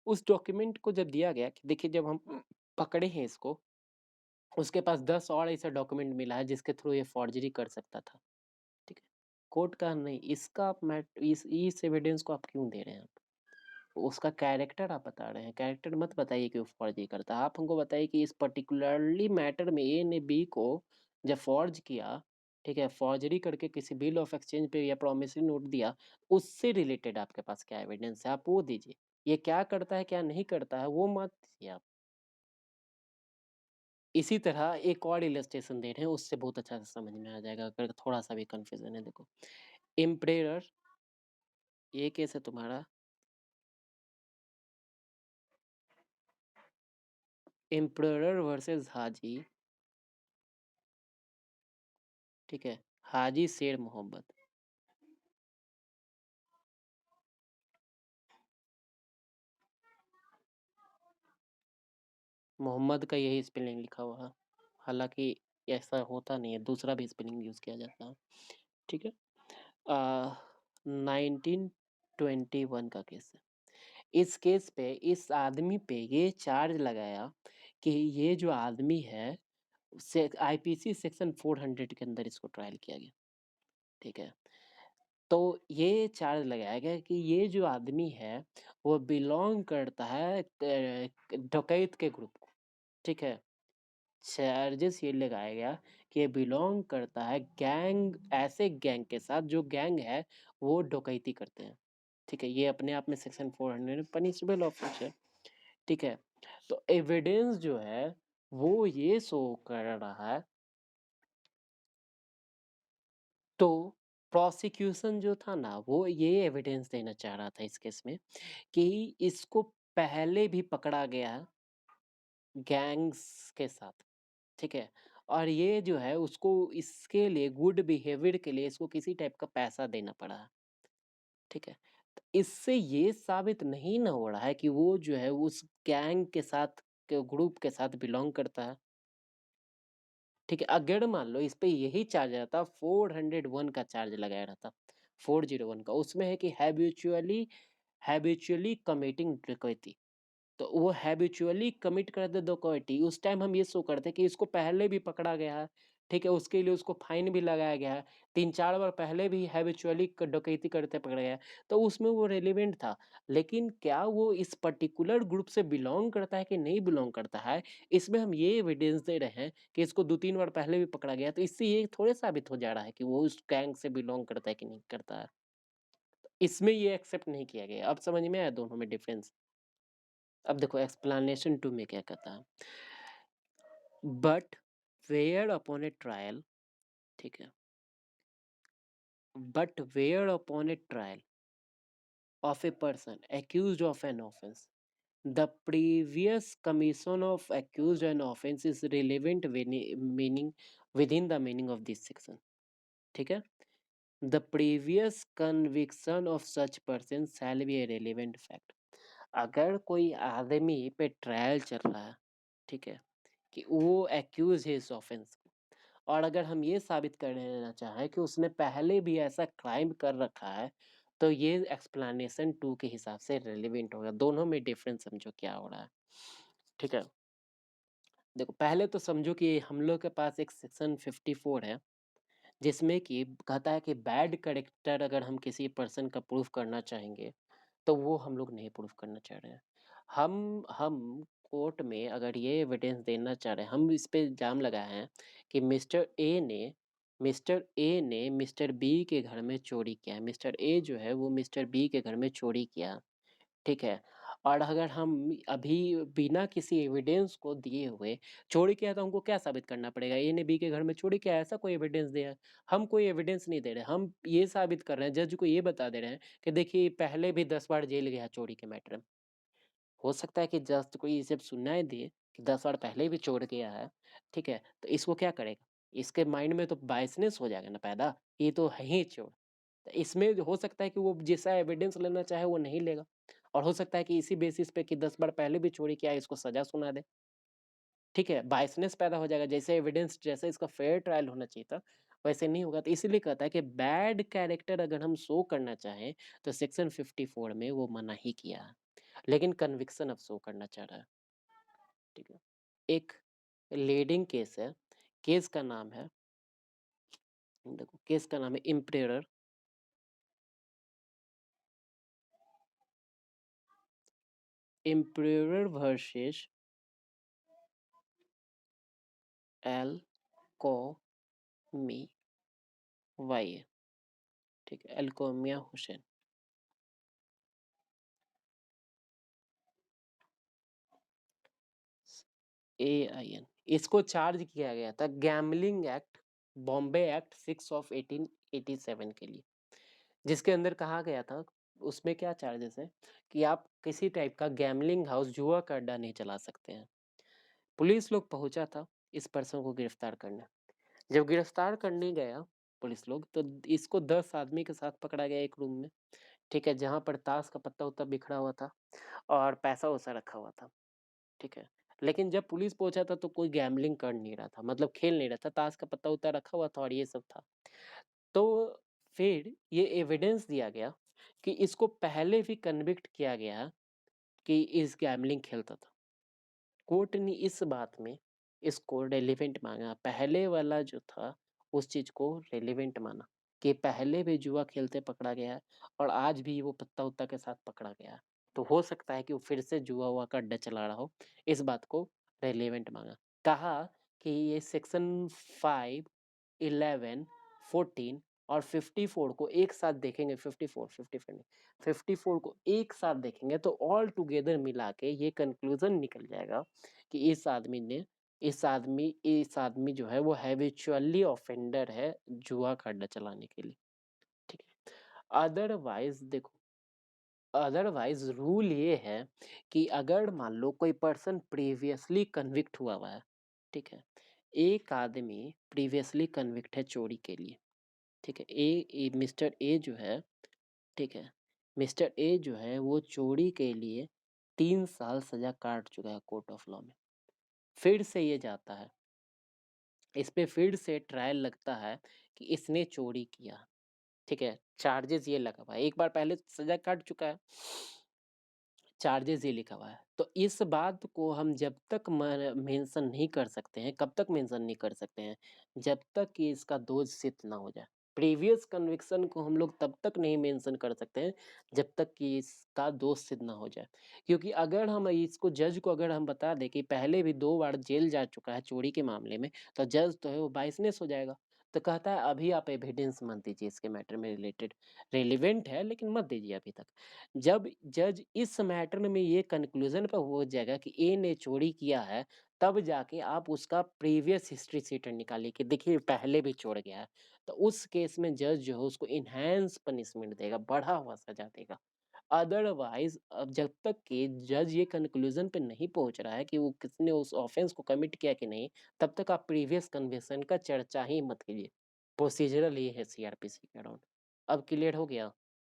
उस डॉक्यूमेंट को जब दिया गया कि देखिए जब हम पकड़े हैं इसको, उसके पास 10 और ऐसा डॉक्यूमेंट मिला है जिसके थ्रू ये फॉर्जरी कर सकता था। ठीक है, कोर्ट का नहीं, इसका आप मैट इस एविडेंस को आप क्यों दे रहे हैं आप? उसका कैरेक्टर आप बता रहे हैं, कैरेक्टर मत बताइए कि वो फॉर्जरी करता है। आप हमको बताइए कि इस पर्टिकुलरली मैटर में ए ने बी को जब फॉर्ज किया, ठीक है, फॉर्जरी करके किसी बिल ऑफ एक्सचेंज पे या प्रोमिसरी नोट दिया, उससे रिलेटेड आपके पास क्या एविडेंस है आप वो दीजिए। ये क्या करता है क्या नहीं करता है वो मत दीजिए आप। इसी तरह एक और इलस्ट्रेशन दे रहे हैं, उससे बहुत अच्छा से समझ में आ जाएगा अगर थोड़ा सा भी कंफ्यूजन है। देखो, एम्परेयर, ये केस है तुम्हारा एम्परर वर्सेस हाजी। ठीक है, हाजी शेर मोहब्बत। मोहम्मद का यही स्पेलिंग लिखा हुआ है, हालांकि ऐसा होता नहीं है, दूसरा भी स्पेलिंग यूज किया जाता है। ठीक है, 1921 का केस है। इस केस पे इस आदमी पे ये चार्ज लगाया कि ये जो आदमी है से IPC सेक्शन 400 के अंदर इसको ट्रायल किया गया। ठीक है, तो ये चार्ज लगाया गया कि ये जो आदमी है वो बिलोंग करता है डकैत के ग्रुप को। ठीक है, चार्जेस ये लगाया गया कि ये बिलोंग करता है गैंग, ऐसे गैंग के साथ जो गैंग है वो डकैती करते हैं। ठीक है, ये अपने आप में सेक्शन 400 पनिशेबल ऑफेंस है। ठीक है, तो एविडेंस जो है वो ये शो कर रहा है, तो प्रोसिक्यूशन जो था ना वो ये एविडेंस देना चाह रहा था इस केस में कि इसको पहले भी पकड़ा गया है गैंग्स के साथ। ठीक है, और ये जो है उसको इसके लिए गुड बिहेवियर के लिए इसको किसी टाइप का पैसा देना पड़ा है। ठीक है, तो इससे ये साबित नहीं ना हो रहा है कि वो जो है उस गैंग के साथ के ग्रुप के साथ बिलोंग करता है। ठीक है, अगर मान लो इस पे यही चार्ज रहता, 401 का चार्ज लगाया रहता, 401 का, उसमें है कि हैबिचुअली हैबिचुअली कमिटिंग डकैती, तो वो हैबिचुअली कमिट कर दे डकैती, उस टाइम हम ये शो करते कि इसको पहले भी पकड़ा गया है। ठीक है, उसके लिए उसको फाइन भी लगाया गया है, 3-4 बार पहले भी हैबिचुअली डकैती करते पकड़ा गया है, तो उसमें वो रेलिवेंट था। लेकिन क्या वो इस पर्टिकुलर ग्रुप से बिलोंग करता है कि नहीं बिलोंग करता है, इसमें हम ये एविडेंस दे रहे हैं कि इसको 2-3 बार पहले भी पकड़ा गया है, तो इससे ये थोड़े साबित हो जा रहा है कि वो उस गैंग से बिलोंग करता है कि नहीं करता है। इसमें ये एक्सेप्ट नहीं किया गया। अब समझ में आया दोनों में डिफरेंस? अब देखो एक्सप्लेनेशन 2 में क्या कहता है, but fair upon A trial. ठीक है, but where upon a trial of a person accused of an offense, the previous commission of accused an offense is relevant meaning within the meaning of this section. ठीक है, the previous conviction of such person shall be a relevant fact. अगर कोई आदमी पे trial चल रहा है, ठीक है, कि वो एक्यूज है इस ऑफेंस को, और अगर हम ये साबित कर लेना चाहें कि उसने पहले भी ऐसा क्राइम कर रखा है, तो ये एक्सप्लेनेशन 2 के हिसाब से रेलिवेंट होगा। दोनों में डिफरेंस समझो क्या हो रहा है। ठीक है, देखो पहले तो समझो कि हम लोग के पास एक सेक्शन 54 है, जिसमें कि कहता है कि बैड कैरेक्टर अगर हम किसी पर्सन का प्रूफ करना चाहेंगे, तो वो हम लोग नहीं प्रूफ करना चाह रहे हैं। हम कोर्ट में अगर ये एविडेंस देना चाह रहे हैं, हम इस पे इल्ज़ाम लगाए हैं कि मिस्टर ए ने मिस्टर बी के घर में चोरी किया है। मिस्टर ए जो है वो मिस्टर बी के घर में चोरी किया, ठीक है। और अगर हम अभी बिना किसी एविडेंस को दिए हुए चोरी किया, तो हमको क्या साबित करना पड़ेगा? ए ने बी के घर में चोरी किया है, ऐसा कोई एविडेंस दिया है? हम कोई एविडेंस नहीं दे रहे, हम ये साबित कर रहे हैं, जज को ये बता दे रहे हैं कि देखिए पहले भी 10 बार जेल गया चोरी के मैटर में। हो सकता है कि जज को ये सब सुनाई दे कि 10 बार पहले भी चोर गया है, ठीक है, तो इसको क्या करेगा? इसके माइंड में तो बायसनेस हो जाएगा ना पैदा, ये तो है ही चोर। तो इसमें हो सकता है कि वो जैसा एविडेंस लेना चाहे वो नहीं लेगा, और हो सकता है कि इसी बेसिस पे कि 10 बार पहले भी चोरी किया है, इसको सजा सुना दे। ठीक है, बायसनेस पैदा हो जाएगा, जैसे एविडेंस जैसे इसका फेयर ट्रायल होना चाहिए था, वैसे नहीं होगा। तो इसीलिए कहता है कि बैड कैरेक्टर अगर हम शो करना चाहें, तो सेक्शन 54 में वो मना ही किया है, लेकिन कन्विक्शन अब शो करना चाह रहा है। ठीक है, एक लीडिंग केस है, केस का नाम है, देखो केस का नाम है इम्पेरर वर्सेस एल कोमी वाई। ठीक है, एल्कोमिया हुसैन। AIN, इसको चार्ज किया गया था gambling act, Bombay act 6 of 1887 के लिए, जिसके अंदर कहा गया था, उसमें क्या चार्जेस है कि आप किसी टाइप का गैम्बलिंग हाउस, जुआ का अड्डा नहीं चला सकते हैं। पुलिस लोग पहुंचा था इस पर्सन को गिरफ्तार करने। जब गिरफ्तार करने गया पुलिस लोग, तो इसको 10 आदमी के साथ पकड़ा गया एक रूम में, ठीक है, जहां पर ताश का पत्ता उत्ता बिखरा हुआ था और पैसा वैसा रखा हुआ था, ठीक है। लेकिन जब पुलिस पहुंचा था तो कोई गैम्बलिंग कर नहीं रहा था, मतलब खेल नहीं रहा था, ताश का पत्ता उत्ता रखा हुआ था और ये सब था। तो फिर ये एविडेंस दिया गया कि इसको पहले भी कन्विक्ट किया गया कि इस गैम्बलिंग खेलता था। कोर्ट ने इस बात में इसको रेलिवेंट मांगा, पहले वाला जो था उस चीज को रेलिवेंट माना कि पहले भी जुआ खेलते पकड़ा गया है और आज भी वो पत्ता उत्ता के साथ पकड़ा गया है, तो हो सकता है कि वो फिर से जुआ हुआ का अड्डा चला रहा हो। इस बात को रेलिवेंट मांगा, कहा कि ये सेक्शन 5, 11, 14 और 54 को एक साथ देखेंगे, 54 नहीं, 54 को एक साथ देखेंगे तो ऑल टुगेदर मिला के ये कंक्लूजन निकल जाएगा कि इस आदमी जो है वो हैबिचुअली ऑफेंडर है जुआ का अड्डा चलाने के लिए। ठीक है, अदरवाइज देखो, अदरवाइज रूल ये है कि अगर मान लो कोई पर्सन प्रीवियसली कन्विक्ट हुआ है, ठीक है, एक आदमी प्रीवियसली कन्विक्ट है चोरी के लिए, ठीक है, मिस्टर ए जो है, ठीक है, मिस्टर ए जो है वो चोरी के लिए 3 साल सजा काट चुका है कोर्ट ऑफ लॉ में। फिर से ये जाता है, इस पे फिर से ट्रायल लगता है कि इसने चोरी किया, ठीक है, चार्जेस ये लगा हुआ है, एक बार पहले सजा काट चुका है, चार्जेस ये लिखा हुआ है। तो इस बात को हम जब तक मेंशन नहीं कर सकते हैं, कब तक मेंशन नहीं कर सकते हैं? जब तक कि इसका दोष सिद्ध ना हो जाए। प्रीवियस कन्विक्शन को हम लोग तब तक नहीं मेंशन कर सकते हैं जब तक कि इसका दोष सिद्ध ना हो जाए, क्योंकि अगर हम इसको जज को अगर हम बता दें कि पहले भी 2 बार जेल जा चुका है चोरी के मामले में, तो जज तो है वो बायसनेस हो जाएगा। तो कहता है अभी आप एविडेंस मत दीजिए इसके मैटर में रिलेटेड, रेलेवेंट है लेकिन मत दीजिए अभी तक। जब जज इस मैटर में ये कंक्लूजन पे पहुँच जाएगा कि ए ने चोरी किया है, तब जाके आप उसका प्रीवियस हिस्ट्री सीटर निकालिए कि देखिए पहले भी चोर गया है। तो उस केस में जज जो है उसको एनहांस पनिशमेंट देगा, बढ़ा हुआ सज़ा देगा। अदरवाइज़ अब जब तक कि जज ये कंक्लूज़न पे नहीं पहुँच रहा है कि वो किसने उस ऑफ़ेंस को कमिट किया कि नहीं, तब तक आप प्रीवियस कन्विक्शन का चर्चा ही मत कीजिए। प्रोसीजरल ये है सीआरपीसी के अराउंड। अब क्लियर हो गया?